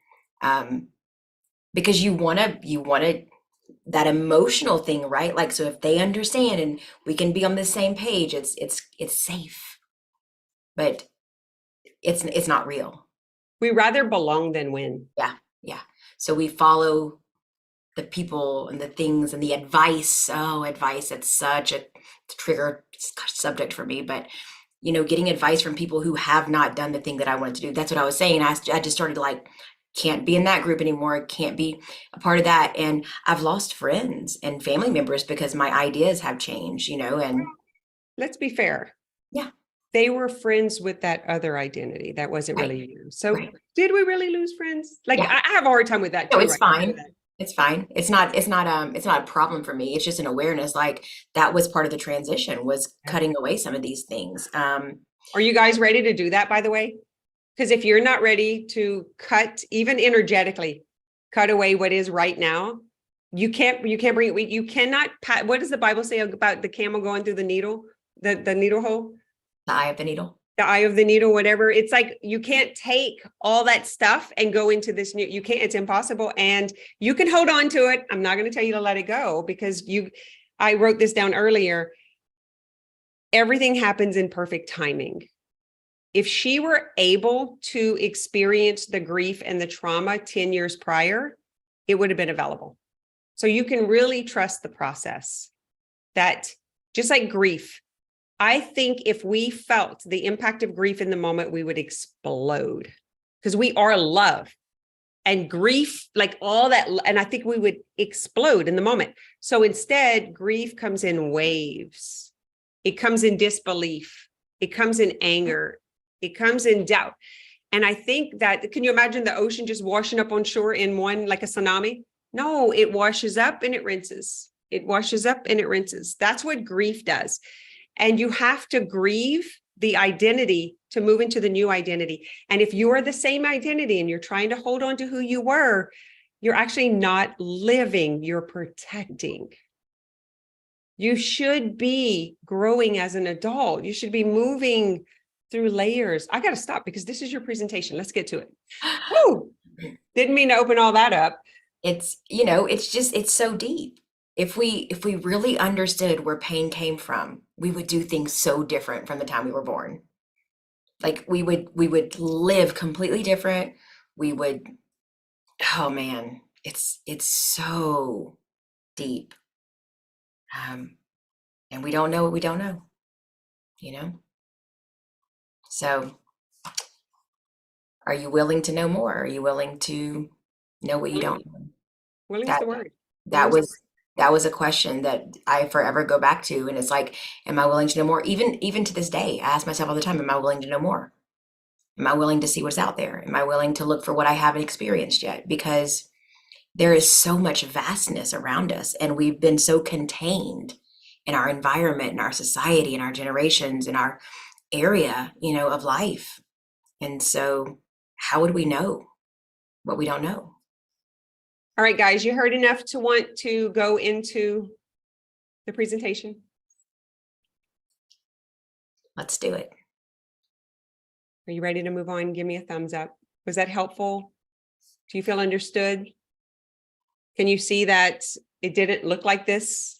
[SPEAKER 2] Because you wanna that emotional thing, right? Like, so if they understand and we can be on the same page, it's safe, but it's not real.
[SPEAKER 1] We rather belong than win.
[SPEAKER 2] Yeah. So we follow the people and the things and the advice. Oh, advice, it's such a trigger subject for me, but getting advice from people who have not done the thing that I wanted to do. That's what I was saying. I just started like, can't be in that group anymore. Can't be a part of that. And I've lost friends and family members because my ideas have changed, and
[SPEAKER 1] let's be fair.
[SPEAKER 2] Yeah.
[SPEAKER 1] They were friends with that other identity. That wasn't
[SPEAKER 2] Right.
[SPEAKER 1] really you. So
[SPEAKER 2] Right.
[SPEAKER 1] Did we really lose friends? Like,
[SPEAKER 2] Yeah.
[SPEAKER 1] I have a hard time with that too.
[SPEAKER 2] No, it's
[SPEAKER 1] right?
[SPEAKER 2] fine. It's fine. It's not a problem for me. It's just an awareness. Like, that was part of the transition, was cutting away some of these things.
[SPEAKER 1] Are you guys ready to do that, by the way? Because if you're not ready to cut, even energetically, cut away what is right now, you can't bring it. You cannot. What does the Bible say about the camel going through the needle, the needle hole?
[SPEAKER 2] The eye of the needle.
[SPEAKER 1] The eye of the needle, whatever. It's like, you can't take all that stuff and go into this new, you can't, it's impossible. And you can hold on to it. I'm not going to tell you to let it go, because I wrote this down earlier. Everything happens in perfect timing. If she were able to experience the grief and the trauma 10 years prior, it would have been available. So you can really trust the process. That just like grief, I think if we felt the impact of grief in the moment, we would explode, because we are love and grief, like all that. And I think we would explode in the moment. So instead, grief comes in waves. It comes in disbelief. It comes in anger. It comes in doubt. And I think that, can you imagine the ocean just washing up on shore in one, like a tsunami? No, it washes up and it rinses. It washes up and it rinses. That's what grief does. And you have to grieve the identity to move into the new identity. And if you are the same identity and you're trying to hold on to who you were, you're actually not living, you're protecting. You should be growing as an adult. You should be moving through layers. I got to stop because this is your presentation. Let's get to it. Woo! Didn't mean to open all that up.
[SPEAKER 2] It's, you know, it's so deep. If we really understood where pain came from, we would do things so different from the time we were born. Like we would live completely different. We would, oh man, it's so deep. And we don't know what we don't know, you know? So are you willing to know more? Are you willing to know what you don't know?
[SPEAKER 1] Willing's
[SPEAKER 2] That
[SPEAKER 1] the word.
[SPEAKER 2] that
[SPEAKER 1] Willing's the
[SPEAKER 2] was that was a question that I forever go back to. And it's like, am I willing to know more? Even to this day, I ask myself all the time, am I willing to know more? Am I willing to see what's out there? Am I willing to look for what I haven't experienced yet? Because there is so much vastness around us, and we've been so contained in our environment, in our society, in our generations, in our area, you know, of life. And so how would we know what we don't know?
[SPEAKER 1] All right, guys, you heard enough to want to go into the presentation.
[SPEAKER 2] Let's do it.
[SPEAKER 1] Are you ready to move on? Give me a thumbs up. Was that helpful? Do you feel understood? Can you see that it didn't look like this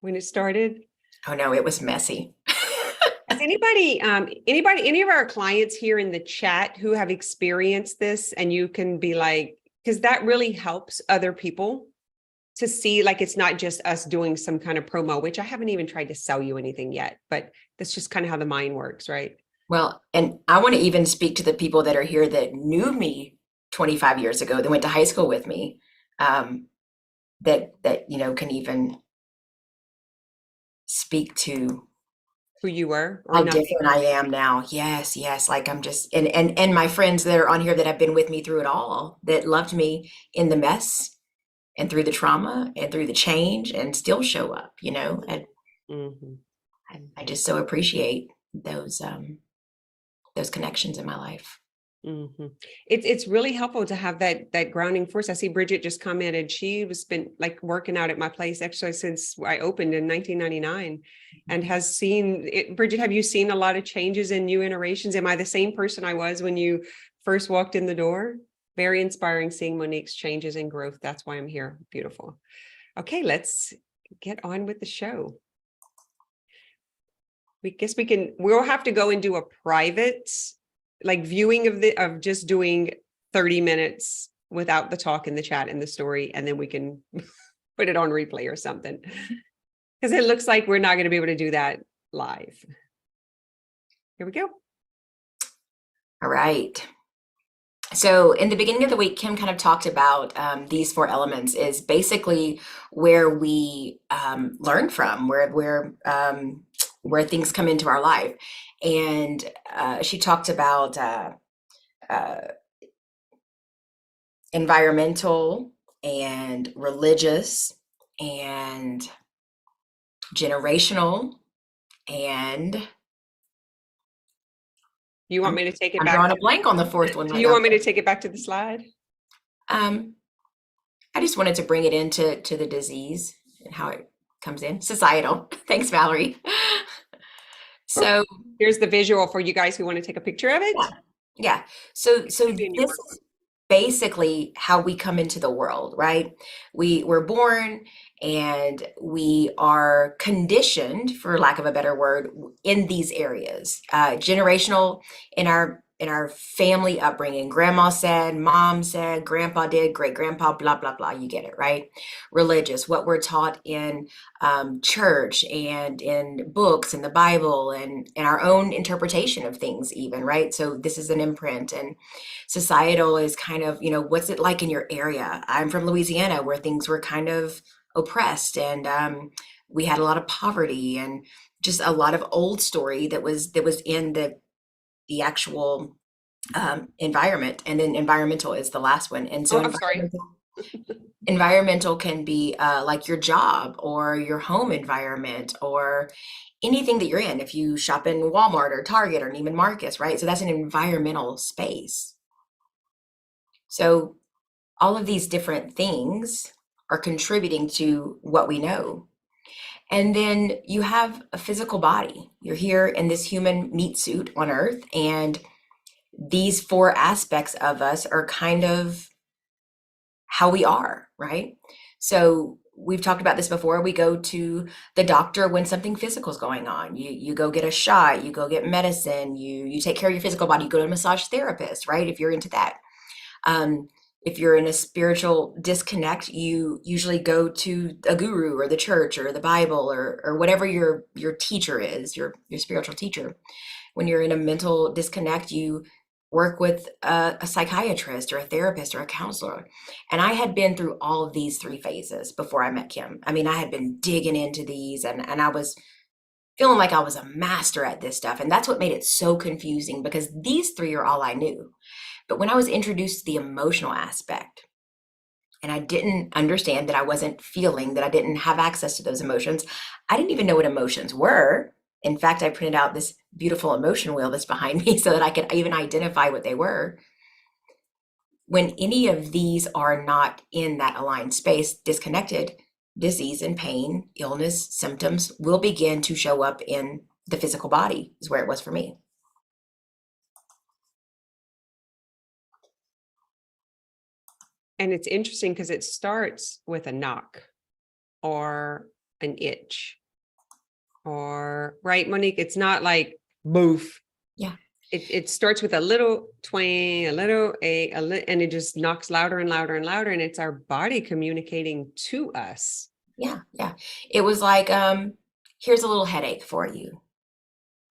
[SPEAKER 1] when it started?
[SPEAKER 2] Oh no, it was messy.
[SPEAKER 1] Has anybody, any of our clients here in the chat who have experienced this, and you can be like, because that really helps other people to see, like, it's not just us doing some kind of promo, which I haven't even tried to sell you anything yet, but that's just kind of how the mind works, right?
[SPEAKER 2] Well, and I want to even speak to the people that are here that knew me 25 years ago, that went to high school with me, that you know can even speak to
[SPEAKER 1] Who you were or
[SPEAKER 2] how
[SPEAKER 1] not.
[SPEAKER 2] different I am now. Yes, yes. Like I'm just, and my friends that are on here that have been with me through it all, that loved me in the mess and through the trauma and through the change, and still show up, you know. And
[SPEAKER 1] Mhm.
[SPEAKER 2] I just so appreciate those connections in my life.
[SPEAKER 1] Mhm. It's really helpful to have that grounding force. I see Bridget just commented. She was been like working out at my place actually since I opened in 1999, and has seen it. Bridget, have you seen a lot of changes in new iterations? Am I the same person I was when you first walked in the door? Very inspiring seeing Monique's changes and growth. That's why I'm here. Beautiful. Okay, let's get on with the show. We'll have to go and do a private like viewing of just doing 30 minutes without the talk in the chat and the story, and then we can put it on replay or something, because it looks like we're not going to be able to do that live. Here we go.
[SPEAKER 2] All right. So in the beginning of the week, Kim kind of talked about these four elements is basically where we learn from, where things come into our life. And she talked about environmental and religious and generational, and
[SPEAKER 1] You want me to take it
[SPEAKER 2] I'm
[SPEAKER 1] back?
[SPEAKER 2] drawing a blank on the fourth one
[SPEAKER 1] Do
[SPEAKER 2] right
[SPEAKER 1] you
[SPEAKER 2] now.
[SPEAKER 1] want me to take it back to the slide?
[SPEAKER 2] I just wanted to bring it into the disease and how it comes in. Societal. Thanks, Valerie. So
[SPEAKER 1] Here's the visual for you guys who want to take a picture of it.
[SPEAKER 2] yeah. So this
[SPEAKER 1] Maybe in your
[SPEAKER 2] is basically how we come into the world, right? We were born and we are conditioned, for lack of a better word, in these areas. Generational in our family upbringing. Grandma said, mom said, grandpa did, great grandpa, blah, blah, blah. You get it, right? Religious, what we're taught in church and in books and the Bible and our own interpretation of things, even, right? So this is an imprint. And societal is kind of, you know, what's it like in your area? I'm from Louisiana, where things were kind of oppressed, and we had a lot of poverty and just a lot of old story that was in the actual environment. And then environmental is the last one. And so
[SPEAKER 1] Oh, I'm sorry.
[SPEAKER 2] Environmental can be like your job or your home environment or anything that you're in. If you shop in Walmart or Target or Neiman Marcus, right? So that's an environmental space. So all of these different things are contributing to what we know. And then you have a physical body. You're here in this human meat suit on Earth, and these four aspects of us are kind of how we are, right? So we've talked about this before. We go to the doctor when something physical is going on. You go get a shot, you go get medicine, you take care of your physical body, you go to a massage therapist, right? If you're into that. Um, if you're in a spiritual disconnect, you usually go to a guru or the church or the Bible or whatever your teacher is, your spiritual teacher. When you're in a mental disconnect, you work with a psychiatrist or a therapist or a counselor. And I had been through all of these three phases before I met Kim. I mean, I had been digging into these and I was feeling like I was a master at this stuff. And that's what made it so confusing because these three are all I knew. But when I was introduced to the emotional aspect, and I didn't understand that I wasn't feeling, that I didn't have access to those emotions, I didn't even know what emotions were. In fact, I printed out this beautiful emotion wheel that's behind me so that I could even identify what they were. When any of these are not in that aligned space, disconnected, disease and pain, illness, symptoms will begin to show up in the physical body, is where it was for me.
[SPEAKER 1] And it's interesting because it starts with a knock or an itch or, right, Monique? It's not like boof.
[SPEAKER 2] Yeah.
[SPEAKER 1] It starts with a little twang, and it just knocks louder and louder and louder. And it's our body communicating to us.
[SPEAKER 2] Yeah. It was like, here's a little headache for you.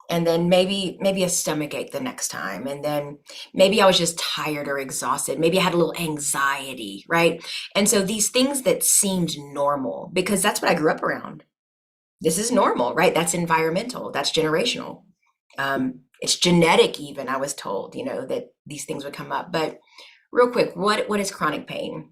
[SPEAKER 2] And then maybe a stomach ache the next time. And then maybe I was just tired or exhausted. Maybe I had a little anxiety, right? And so these things that seemed normal, because that's what I grew up around. This is normal, right? That's environmental, that's generational. It's genetic even, I was told, that these things would come up. But real quick, what is chronic pain?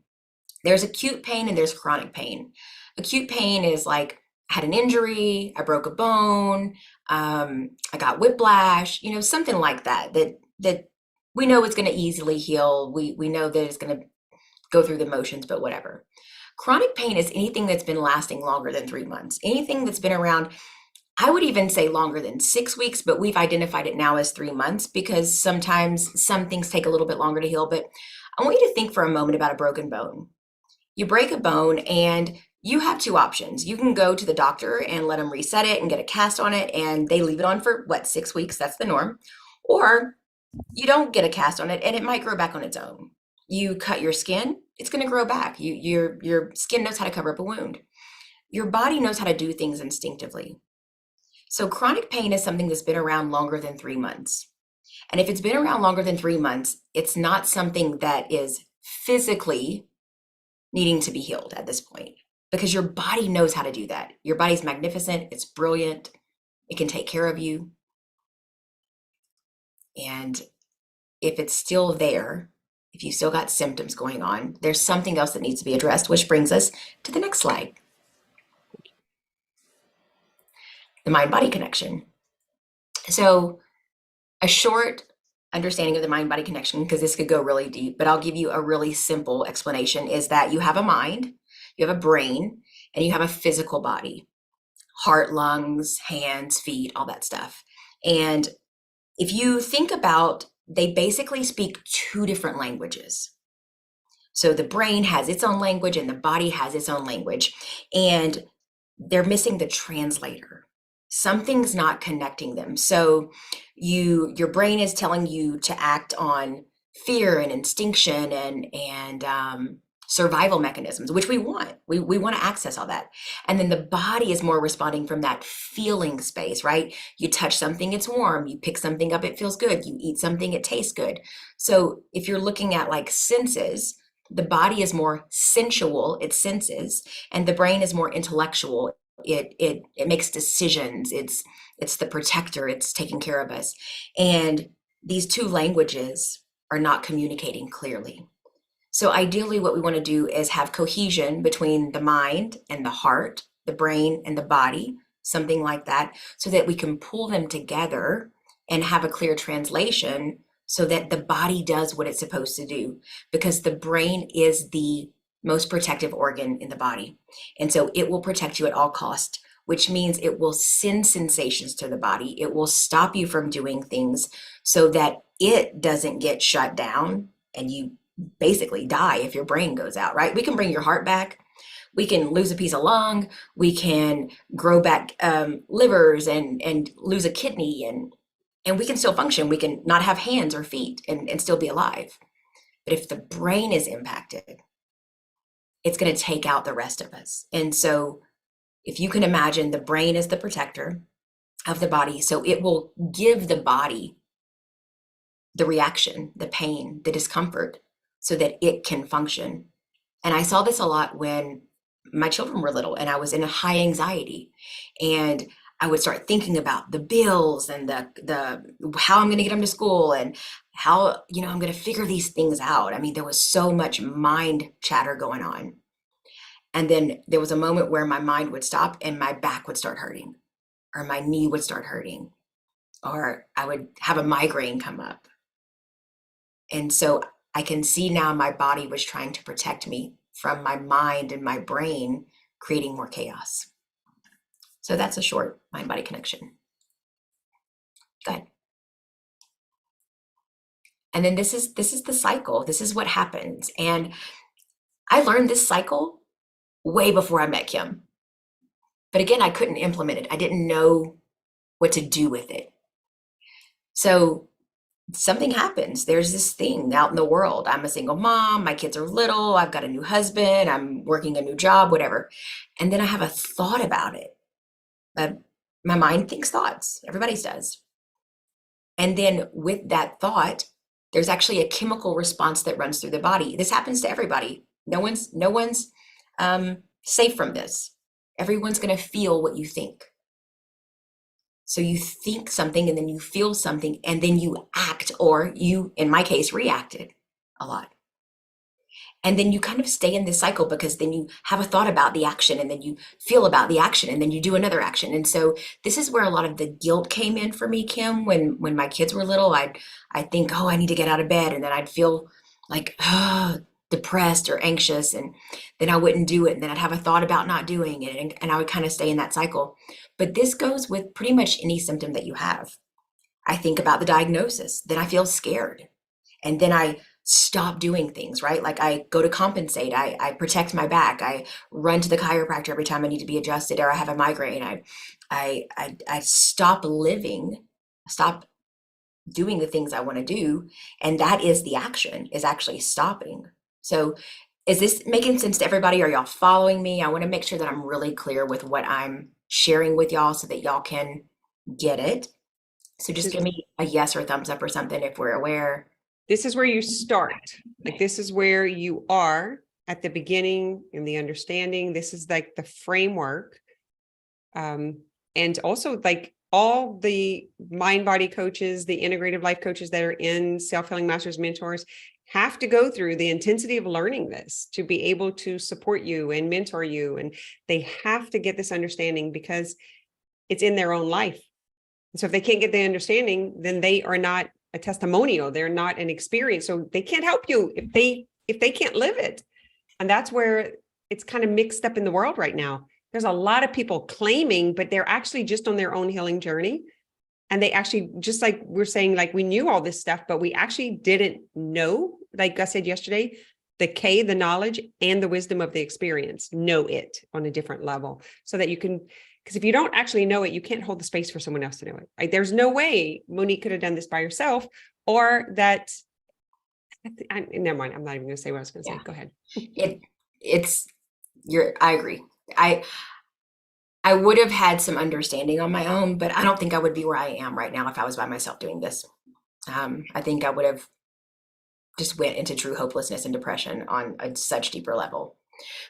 [SPEAKER 2] There's acute pain and there's chronic pain. Acute pain is like I had an injury, I broke a bone, I got whiplash, something like that. That we know it's going to easily heal. We know that it's going to go through the motions, but whatever. Chronic pain is anything that's been lasting longer than 3 months. Anything that's been around. I would even say longer than 6 weeks, but we've identified it now as 3 months because sometimes some things take a little bit longer to heal. But I want you to think for a moment about a broken bone. You break a bone and you have two options. You can go to the doctor and let them reset it and get a cast on it, and they leave it on for 6 weeks? That's the norm. Or you don't get a cast on it and it might grow back on its own. You cut your skin, it's going to grow back. Your skin knows how to cover up a wound. Your body knows how to do things instinctively. So chronic pain is something that's been around longer than 3 months. And if it's been around longer than 3 months, it's not something that is physically needing to be healed at this point because your body knows how to do that. Your body's magnificent. It's brilliant. It can take care of you. And if it's still there, if you still got symptoms going on, there's something else that needs to be addressed, which brings us to the next slide. The mind-body connection. So a short understanding of the mind-body connection, because this could go really deep, but I'll give you a really simple explanation, is that you have a mind, you have a brain, and you have a physical body, heart, lungs, hands, feet, all that stuff. And if you think about, they basically speak two different languages. So the brain has its own language and the body has its own language, and they're missing the translator. Something's not connecting them. So your brain is telling you to act on fear and instinction and survival mechanisms, which we want. We want to access all that. And then the body is more responding from that feeling space, right? You touch something, it's warm. You pick something up, it feels good. You eat something, it tastes good. So if you're looking at like senses, the body is more sensual, it senses, and the brain is more intellectual. It makes decisions. It's the protector. It's taking care of us. And these two languages are not communicating clearly. So ideally, what we want to do is have cohesion between the mind and the heart, the brain and the body, something like that, so that we can pull them together and have a clear translation so that the body does what it's supposed to do. Because the brain is the most protective organ in the body. And so it will protect you at all costs, which means it will send sensations to the body. It will stop you from doing things so that it doesn't get shut down and you basically die if your brain goes out, right? We can bring your heart back. We can lose a piece of lung. We can grow back livers and lose a kidney and we can still function. We can not have hands or feet and still be alive. But if the brain is impacted, it's going to take out the rest of us. And so if you can imagine, the brain is the protector of the body. So it will give the body the reaction, the pain, the discomfort, so that it can function. And I saw this a lot when my children were little and I was in a high anxiety, and I would start thinking about the bills and the how I'm going to get them to school and how, I'm going to figure these things out. I mean, there was so much mind chatter going on. And then there was a moment where my mind would stop and my back would start hurting, or my knee would start hurting, or I would have a migraine come up. And so I can see now my body was trying to protect me from my mind and my brain creating more chaos. So that's a short mind-body connection. Go ahead. And then this is the cycle. This is what happens. And I learned this cycle way before I met Kim. But again, I couldn't implement it. I didn't know what to do with it. So something happens. There's this thing out in the world. I'm a single mom. My kids are little. I've got a new husband. I'm working a new job, whatever. And then I have a thought about it. My mind thinks thoughts. Everybody's does. And then with that thought, there's actually a chemical response that runs through the body. This happens to everybody. No one's safe from this. Everyone's going to feel what you think. So you think something and then you feel something and then you act, or you, in my case, reacted a lot. And then you kind of stay in this cycle because then you have a thought about the action and then you feel about the action and then you do another action. And so this is where a lot of the guilt came in for me, Kim. When my kids were little, I'd think, oh, I need to get out of bed. And then I'd feel like, depressed or anxious, and then I wouldn't do it. And then I'd have a thought about not doing it. And I would kind of stay in that cycle. But this goes with pretty much any symptom that you have. I think about the diagnosis, then I feel scared. And then I stop doing things, right? Like I go to compensate, I protect my back, I run to the chiropractor every time I need to be adjusted, or I have a migraine. I stop living, stop doing the things I want to do. And that is the action, is actually stopping. So is this making sense to everybody? Are y'all following me? I want to make sure that I'm really clear with what I'm sharing with y'all so that y'all can get it. So just give me a yes or thumbs up or something if we're aware.
[SPEAKER 1] This is where you start. Like, this is where you are at the beginning in the understanding. This is like the framework. And also, like, all the mind body coaches, the integrative life coaches that are in Self-Healing Masters Mentors have to go through the intensity of learning this to be able to support you and mentor you. And they have to get this understanding because it's in their own life. So if they can't get the understanding, then they are not a testimonial. They're not an experience. So they can't help you if they can't live it. And that's where it's kind of mixed up in the world right now. There's a lot of people claiming, but they're actually just on their own healing journey. And they actually, just like we're saying, like, we knew all this stuff, but we actually didn't know, like I said yesterday, the knowledge and the wisdom of the experience, know it on a different level so that you can, because if you don't actually know it, you can't hold the space for someone else to know it. Like, there's no way Monique could have done this by herself, or that, never mind. I'm not even going to say what I was going to say. Go ahead.
[SPEAKER 2] I agree. I would have had some understanding on my own, but I don't think I would be where I am right now if I was by myself doing this. I think I would have just went into true hopelessness and depression on a such deeper level.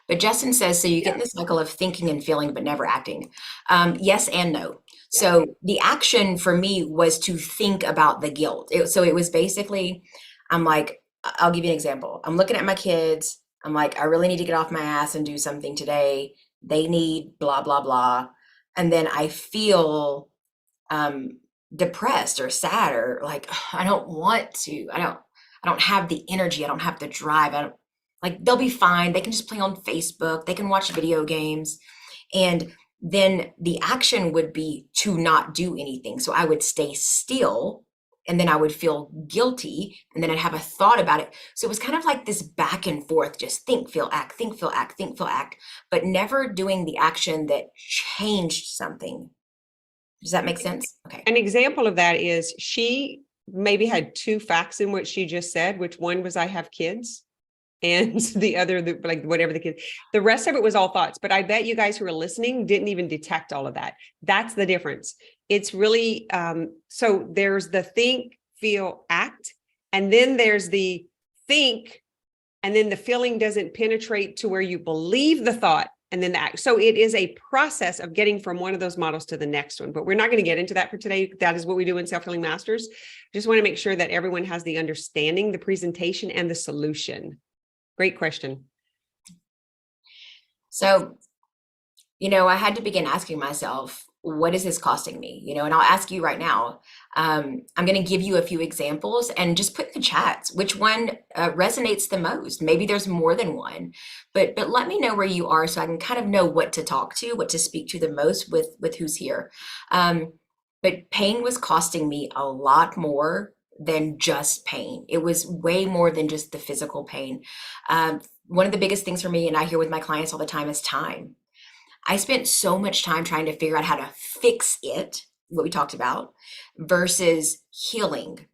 [SPEAKER 2] But Justin says, so you get in this cycle of thinking and feeling, but never acting. Yes and no. So the action for me was to think about the guilt. So it was basically, I'm like, I'll give you an example. I'm looking at my kids. I'm like, I really need to get off my ass and do something today. They need blah, blah, blah. And then I feel um, depressed or sad or like, "Ugh, I don't want to. I don't have the energy. I don't have the drive. I don't like they'll be fine. They can just play on Facebook. They can watch video games. And then the action would be to not do anything. So I would stay still and then I would feel guilty and then I'd have a thought about it. So it was kind of like this back and forth, just think, feel, act, think, feel, act, think, feel, act, but never doing the action that changed something. Does that make sense? Okay.
[SPEAKER 1] An example of that is she maybe had two facts in what she just said, which one was I have kids, and the other, like whatever the kid, the rest of it was all thoughts. But I bet you guys who are listening didn't even detect all of that. That's the difference. It's really, so there's the think, feel, act, and then there's the think, and then the feeling doesn't penetrate to where you believe the thought and then the act. So it is a process of getting from one of those models to the next one, but we're not going to get into that for today. That is what we do in Self-Healing Masters. Just want to make sure that everyone has the understanding, the presentation, and the solution. Great question.
[SPEAKER 2] So, I had to begin asking myself, what is this costing me? And I'll ask you right now. I'm going to give you a few examples and just put in the chats which one resonates the most. Maybe there's more than one, but let me know where you are so I can kind of know what to talk to, what to speak to the most with who's here. But pain was costing me a lot more than just pain. It was way more than just the physical pain. One of the biggest things for me, and I hear with my clients all the time, is time. I spent so much time trying to figure out how to fix it, what we talked about, versus healing.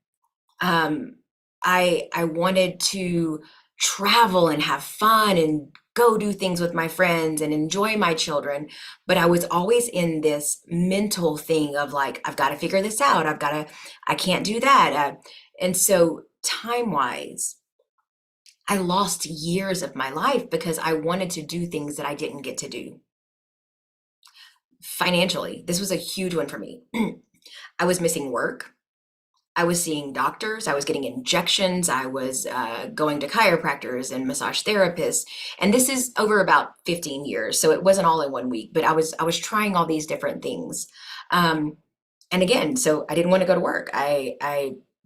[SPEAKER 2] I wanted to travel and have fun and go do things with my friends and enjoy my children, but I was always in this mental thing of like, I've got to figure this out. I can't do that. And so time-wise, I lost years of my life because I wanted to do things that I didn't get to do. Financially, this was a huge one for me. I was missing work. I was seeing doctors. I was getting injections. I was going to chiropractors and massage therapists. And this is over about 15 years. So it wasn't all in one week, but I was trying all these different things. And again, so I didn't want to go to work.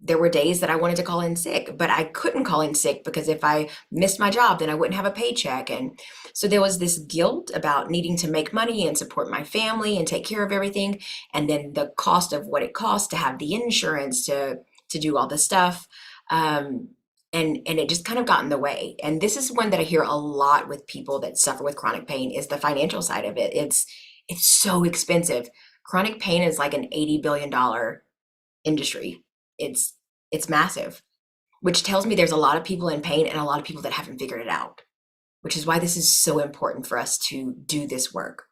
[SPEAKER 2] There were days that I wanted to call in sick, but I couldn't call in sick because if I missed my job, then I wouldn't have a paycheck. And so there was this guilt about needing to make money and support my family and take care of everything. And then the cost of what it costs to have the insurance to do all the stuff. And it just kind of got in the way. And this is one that I hear a lot with people that suffer with chronic pain is the financial side of it. It's so expensive. Chronic pain is like an $80 billion industry. It's massive, which tells me there's a lot of people in pain and a lot of people that haven't figured it out, which is why this is so important for us to do this work.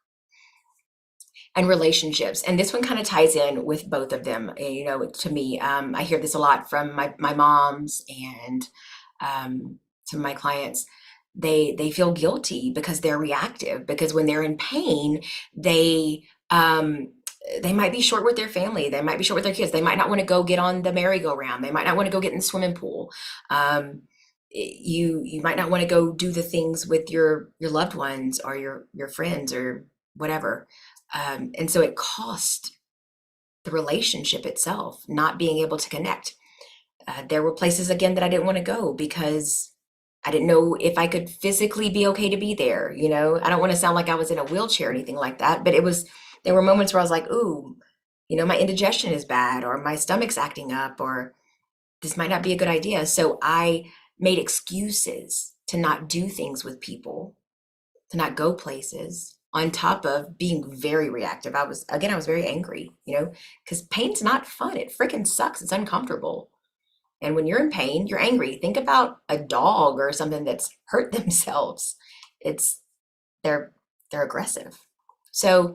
[SPEAKER 2] And relationships. And this one kind of ties in with both of them. To me, I hear this a lot from my moms and to my clients. They feel guilty because they're reactive, because when they're in pain, they might be short with their family. They might be short with their kids. They might not want to go get on the merry-go-round. They might not want to go get in the swimming pool. You might not want to go do the things with your loved ones or your friends or whatever. And so it cost the relationship itself, not being able to connect. There were places again that I didn't want to go because I didn't know if I could physically be okay to be there. I don't want to sound like I was in a wheelchair or anything like that, but there were moments where I was like, ooh, my indigestion is bad, or my stomach's acting up, or this might not be a good idea. So I made excuses to not do things with people, to not go places, on top of being very reactive. I was very angry, because pain's not fun. It freaking sucks. It's uncomfortable. And when you're in pain, you're angry. Think about a dog or something that's hurt themselves. They're aggressive. So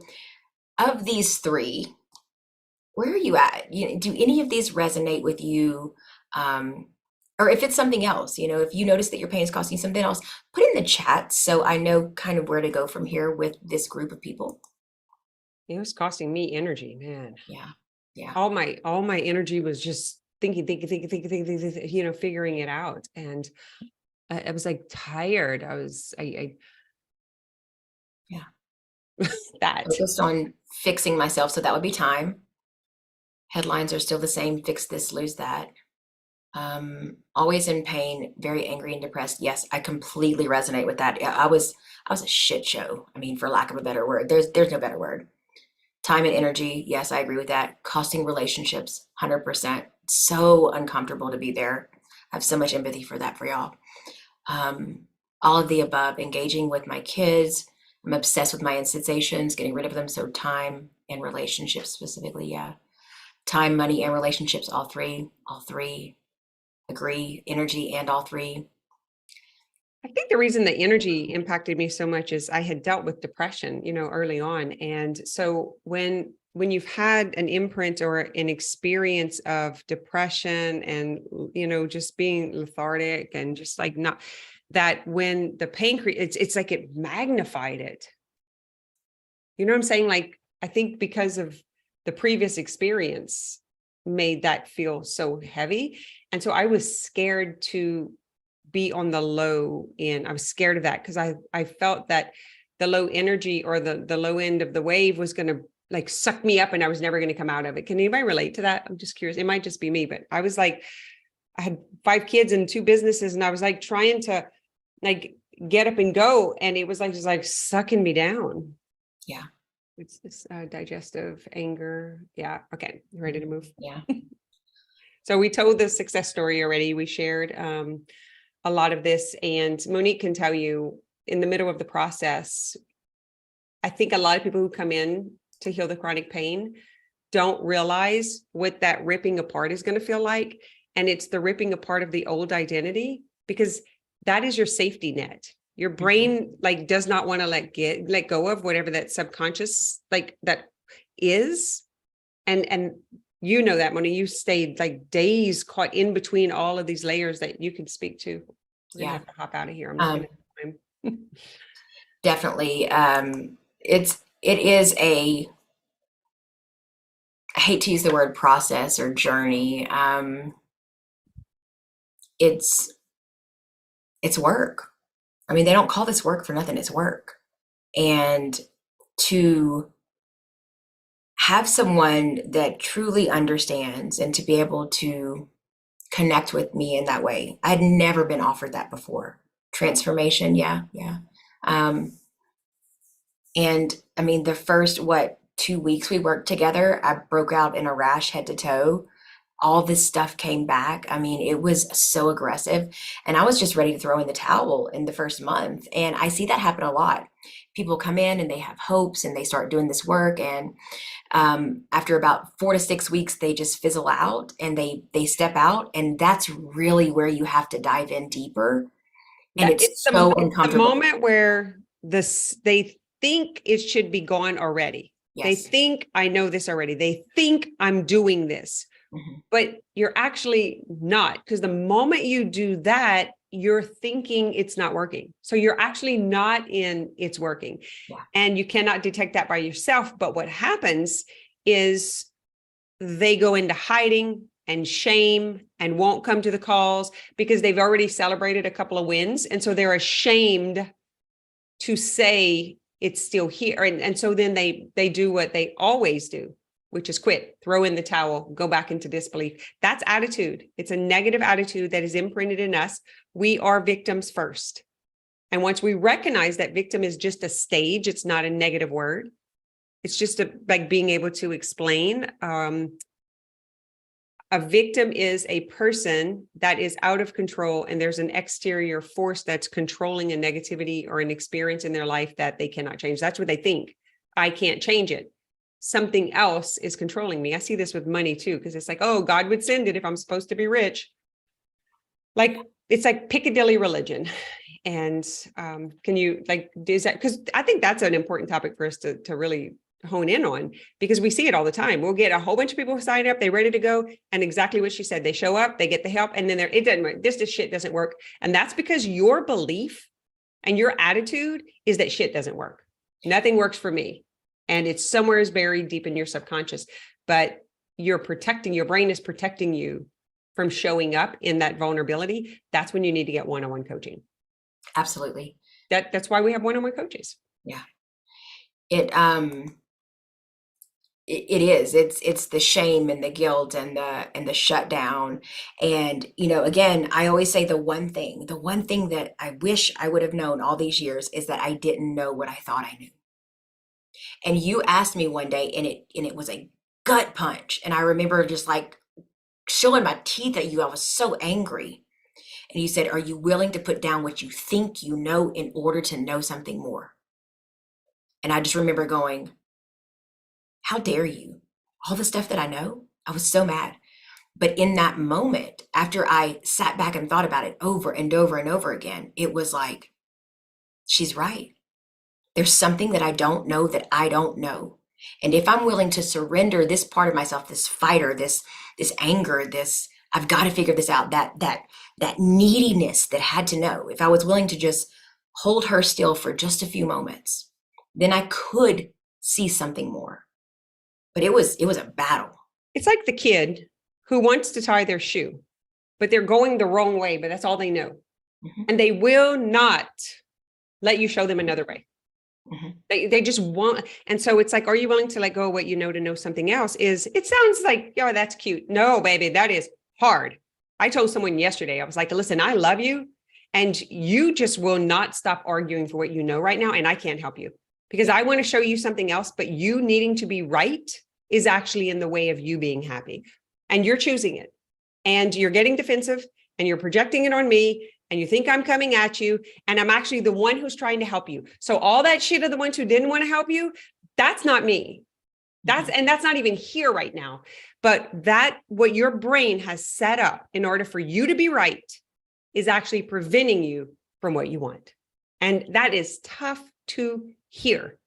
[SPEAKER 2] of these three, where are you at? Do any of these resonate with you? Or if it's something else, if you notice that your pain is costing you something else, put it in the chat so I know kind of where to go from here with this group of people.
[SPEAKER 1] It was costing me energy, man.
[SPEAKER 2] Yeah.
[SPEAKER 1] All my energy was just thinking, you know, figuring it out. And I was like tired.
[SPEAKER 2] Yeah.
[SPEAKER 1] That.
[SPEAKER 2] Focused on fixing myself. So that would be time. Headlines are still the same. Fix this, lose that. Always in pain, very angry and depressed. Yes, I completely resonate with that. I was a shit show. I mean, for lack of a better word, there's no better word. Time and energy. Yes, I agree with that. Costing relationships, 100%. So uncomfortable to be there. I have so much empathy for that for y'all. All of the above, engaging with my kids. I'm obsessed with my sensations, getting rid of them. So time and relationships specifically, yeah. Time, money, and relationships, all three. Agree, energy and all three.
[SPEAKER 1] I think the reason the energy impacted me so much is I had dealt with depression, you know, early on. And so when you've had an imprint or an experience of depression and, you know, just being lethargic and just like not that when the pain it's like it magnified it. You know what I'm saying? Like, I think because of the previous experience made that feel so heavy. And so I was scared to be on the low end. I was scared of that because I felt that the low energy or the low end of the wave was going to like suck me up and I was never going to come out of it. Can anybody relate to that? I'm just curious. It might just be me, but I was like, I had 5 kids and 2 businesses and I was like trying to like get up and go. And it was like, just like sucking me down.
[SPEAKER 2] Yeah.
[SPEAKER 1] It's this digestive anger. Yeah. Okay. You ready to move?
[SPEAKER 2] Yeah.
[SPEAKER 1] So we told the success story already. We shared a lot of this, and Monique can tell you in the middle of the process, I think a lot of people who come in to heal the chronic pain don't realize what that ripping apart is going to feel like. And it's the ripping apart of the old identity, because that is your safety net. Your brain like does not want to let go of whatever that subconscious like that is. And you know that, Moni, you stayed like days caught in between all of these layers that you can speak to. We're gonna have to hop out of here. I'm looking at time.
[SPEAKER 2] Definitely. It is a, I hate to use the word process or journey. It's work. I mean, they don't call this work for nothing. It's work. And to have someone that truly understands and to be able to connect with me in that way. I'd never been offered that before. Transformation, yeah. And I mean, the first, 2 weeks we worked together, I broke out in a rash head to toe. All this stuff came back. I mean, it was so aggressive. And I was just ready to throw in the towel in the first month. And I see that happen a lot. People come in and they have hopes and they start doing this work. And after about 4 to 6 weeks, they just fizzle out and they step out. And that's really where you have to dive in deeper. And it's so uncomfortable.
[SPEAKER 1] The moment where they think it should be gone already.
[SPEAKER 2] Yes.
[SPEAKER 1] They think I know this already. They think I'm doing this, but you're actually not, because the moment you do that, you're thinking it's not working. So you're actually not in it's working.
[SPEAKER 2] Yeah.
[SPEAKER 1] And you cannot detect that by yourself. But what happens is they go into hiding and shame and won't come to the calls because they've already celebrated a couple of wins. And so they're ashamed to say it's still here. And so then they do what they always do, which is quit, throw in the towel, go back into disbelief. That's attitude. It's a negative attitude that is imprinted in us. We are victims first. And once we recognize that victim is just a stage, it's not a negative word. It's just like being able to explain. A victim is a person that is out of control and there's an exterior force that's controlling a negativity or an experience in their life that they cannot change. That's what they think. I can't change it. Something else is controlling me. I see this with money too, because it's like, oh, God would send it if I'm supposed to be rich. Like, it's like Piccadilly religion. And can you like, is that, because I think that's an important topic for us to really hone in on, because we see it all the time. We'll get a whole bunch of people who sign up, they're ready to go. And exactly what she said, they show up, they get the help, and then it doesn't work. This shit doesn't work. And that's because your belief and your attitude is that shit doesn't work. Nothing works for me. And it's somewhere is buried deep in your subconscious, but you're protecting, your brain is protecting you from showing up in that vulnerability, that's when you need to get one-on-one coaching.
[SPEAKER 2] Absolutely.
[SPEAKER 1] That's why we have one-on-one coaches.
[SPEAKER 2] Yeah. It it's the shame and the guilt and the shutdown. And again, I always say the one thing that I wish I would have known all these years is that I didn't know what I thought I knew. And you asked me one day, and it was a gut punch, and I remember just like showing my teeth at you. I was so angry. And you said, are you willing to put down what you think you know in order to know something more? And I just remember going, how dare you? All the stuff that I know? I was so mad. But in that moment, after I sat back and thought about it over and over and over again, it was like, she's right. There's something that I don't know that I don't know. And if I'm willing to surrender this part of myself, this fighter, this anger, this I've got to figure this out, that neediness that had to know, if I was willing to just hold her still for just a few moments, then I could see something more. But it was a battle.
[SPEAKER 1] It's like the kid who wants to tie their shoe, but they're going the wrong way, but that's all they know.
[SPEAKER 2] Mm-hmm.
[SPEAKER 1] And they will not let you show them another way.
[SPEAKER 2] Mm-hmm.
[SPEAKER 1] They just want. And so it's like, are you willing to let go of what you know to know something else? It sounds like, yeah, that's cute. No, baby, that is hard. I told someone yesterday, I was like, listen, I love you. And you just will not stop arguing for what you know right now. And I can't help you because I want to show you something else, but you needing to be right is actually in the way of you being happy. And you're choosing it. And you're getting defensive and you're projecting it on me. And you think I'm coming at you. And I'm actually the one who's trying to help you. So all that shit of the ones who didn't want to help you, that's not me. That's not even here right now. But what your brain has set up in order for you to be right is actually preventing you from what you want. And that is tough to hear.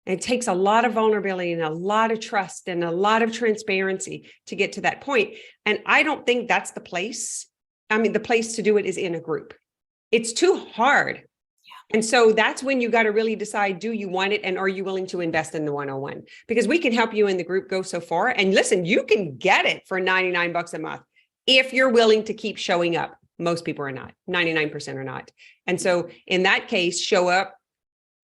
[SPEAKER 1] And it takes a lot of vulnerability and a lot of trust and a lot of transparency to get to that point. And I don't think that's the place. I mean, the place to do it is in a group. It's too hard. Yeah. And so that's when you got to really decide, do you want it? And are you willing to invest in the one-on-one? Because we can help you in the group go so far. And listen, you can get it for $99 a month if you're willing to keep showing up. Most people are not. 99% are not. And so in that case, show up,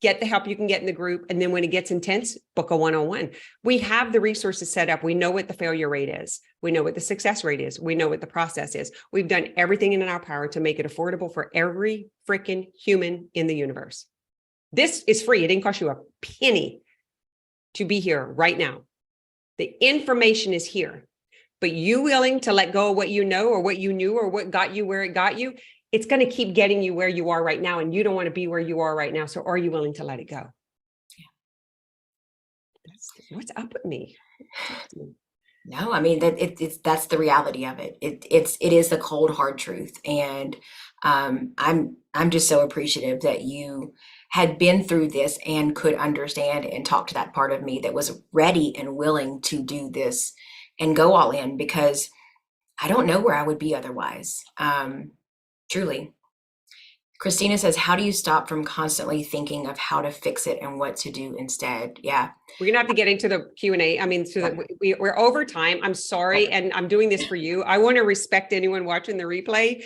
[SPEAKER 1] get the help you can get in the group. And then when it gets intense, book a one-on-one. We have the resources set up. We know what the failure rate is. We know what the success rate is. We know what the process is. We've done everything in our power to make it affordable for every freaking human in the universe. This is free. It didn't cost you a penny to be here right now. The information is here, but you willing to let go of what you know or what you knew or what got you where it got you, it's going to keep getting you where you are right now. And you don't want to be where you are right now. So are you willing to let it go? Yeah. What's up with me?
[SPEAKER 2] No, I mean that's the reality of it. It is the cold hard truth. And I'm just so appreciative that you had been through this and could understand and talk to that part of me that was ready and willing to do this and go all in, because I don't know where I would be otherwise. Truly. Christina says, how do you stop from constantly thinking of how to fix it and what to do instead? Yeah.
[SPEAKER 1] We're going to have to get into the Q&A. I mean, so that we're over time. I'm sorry. And I'm doing this for you. I want to respect anyone watching the replay.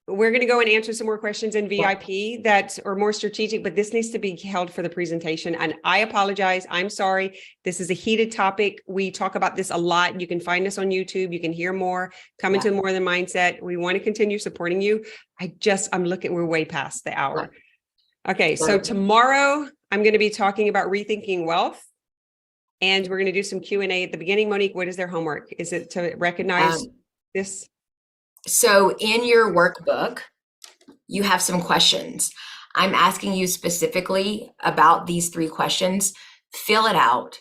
[SPEAKER 1] We're going to go and answer some more questions in VIP that are more strategic, but this needs to be held for the presentation. And I apologize. I'm sorry. This is a heated topic. We talk about this a lot. You can find us on YouTube. You can hear more, come into More Than Mindset. We want to continue supporting you. We're way past the hour. Okay. So tomorrow I'm going to be talking about rethinking wealth. And we're going to do some Q&A at the beginning. Monique, what is their homework? Is it to recognize this?
[SPEAKER 2] So in your workbook, you have some questions. I'm asking you specifically about these 3 questions. Fill it out,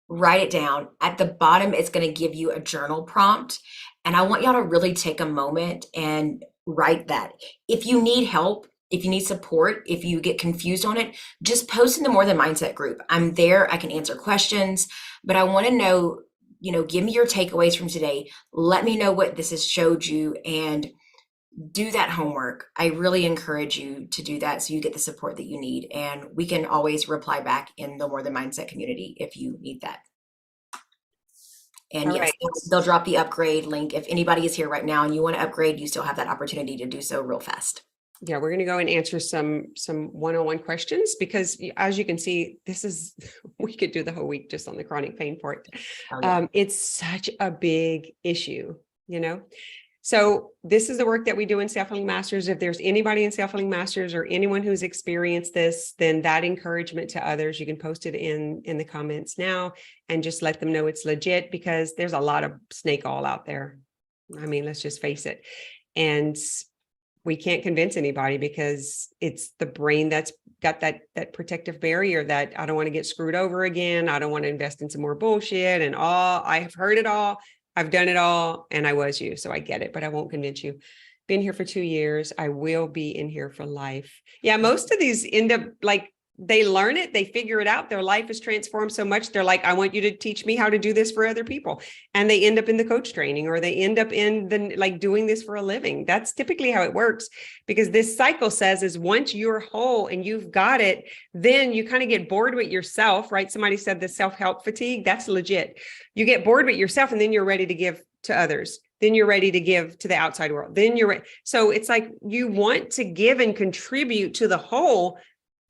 [SPEAKER 2] write it down. At the bottom, it's going to give you a journal prompt. And I want y'all to really take a moment and write that. If you need help, if you need support, if you get confused on it, just post in the More Than Mindset group. I'm there. I can answer questions, but I want to know, give me your takeaways from today. Let me know what this has showed you and do that homework. I really encourage you to do that so you get the support that you need. And we can always reply back in the More Than Mindset community if you need that. And
[SPEAKER 1] All
[SPEAKER 2] yes,
[SPEAKER 1] right.
[SPEAKER 2] they'll drop the upgrade link. If anybody is here right now and you want to upgrade, you still have that opportunity to do so real fast.
[SPEAKER 1] Yeah, we're going to go and answer some one-on-one questions because as you can see, we could do the whole week just on the chronic pain part.
[SPEAKER 2] Oh, yeah.
[SPEAKER 1] It's such a big issue, you know? So this is the work that we do in Self-Healing Masters. If there's anybody in Self-Healing Masters or anyone who's experienced this, then that encouragement to others, you can post it in the comments now and just let them know it's legit because there's a lot of snake oil out there. I mean, let's just face it. And we can't convince anybody because it's the brain that's got that protective barrier that I don't want to get screwed over again. I don't want to invest in some more bullshit and all. I have heard it all. I've done it all and I was you. So I get it, but I won't convince you. Been here for 2 years. I will be in here for life. Yeah. Most of these end up like they learn it, they figure it out. Their life is transformed so much. They're like, I want you to teach me how to do this for other people. And they end up in the coach training or they end up in the like doing this for a living. That's typically how it works because this cycle says is once you're whole and you've got it, then you kind of get bored with yourself, right? Somebody said the self-help fatigue, that's legit. You get bored with yourself and then you're ready to give to others. Then you're ready to give to the outside world. Then you're ready. So it's like you want to give and contribute to the whole,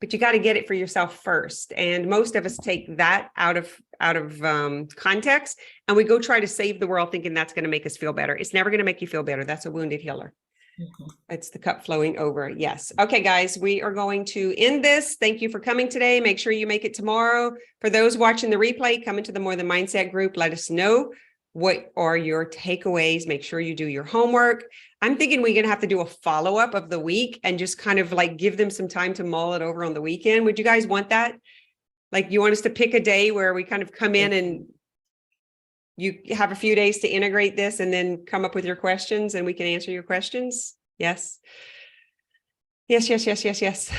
[SPEAKER 1] but you got to get it for yourself first. And most of us take that out of context and we go try to save the world thinking that's going to make us feel better. It's never going to make you feel better. That's a wounded healer. Mm-hmm. It's the cup flowing over. Yes. Okay, guys, we are going to end this. Thank you for coming today. Make sure you make it tomorrow. For those watching the replay, come into the More Than Mindset group. Let us know what are your takeaways. Make sure you do your homework. I'm thinking we're going to have to do a follow-up of the week and just kind of like give them some time to mull it over on the weekend. Would you guys want that? Like you want us to pick a day where we kind of come in and you have a few days to integrate this and then come up with your questions and we can answer your questions? Yes. Yes, yes, yes, yes, yes.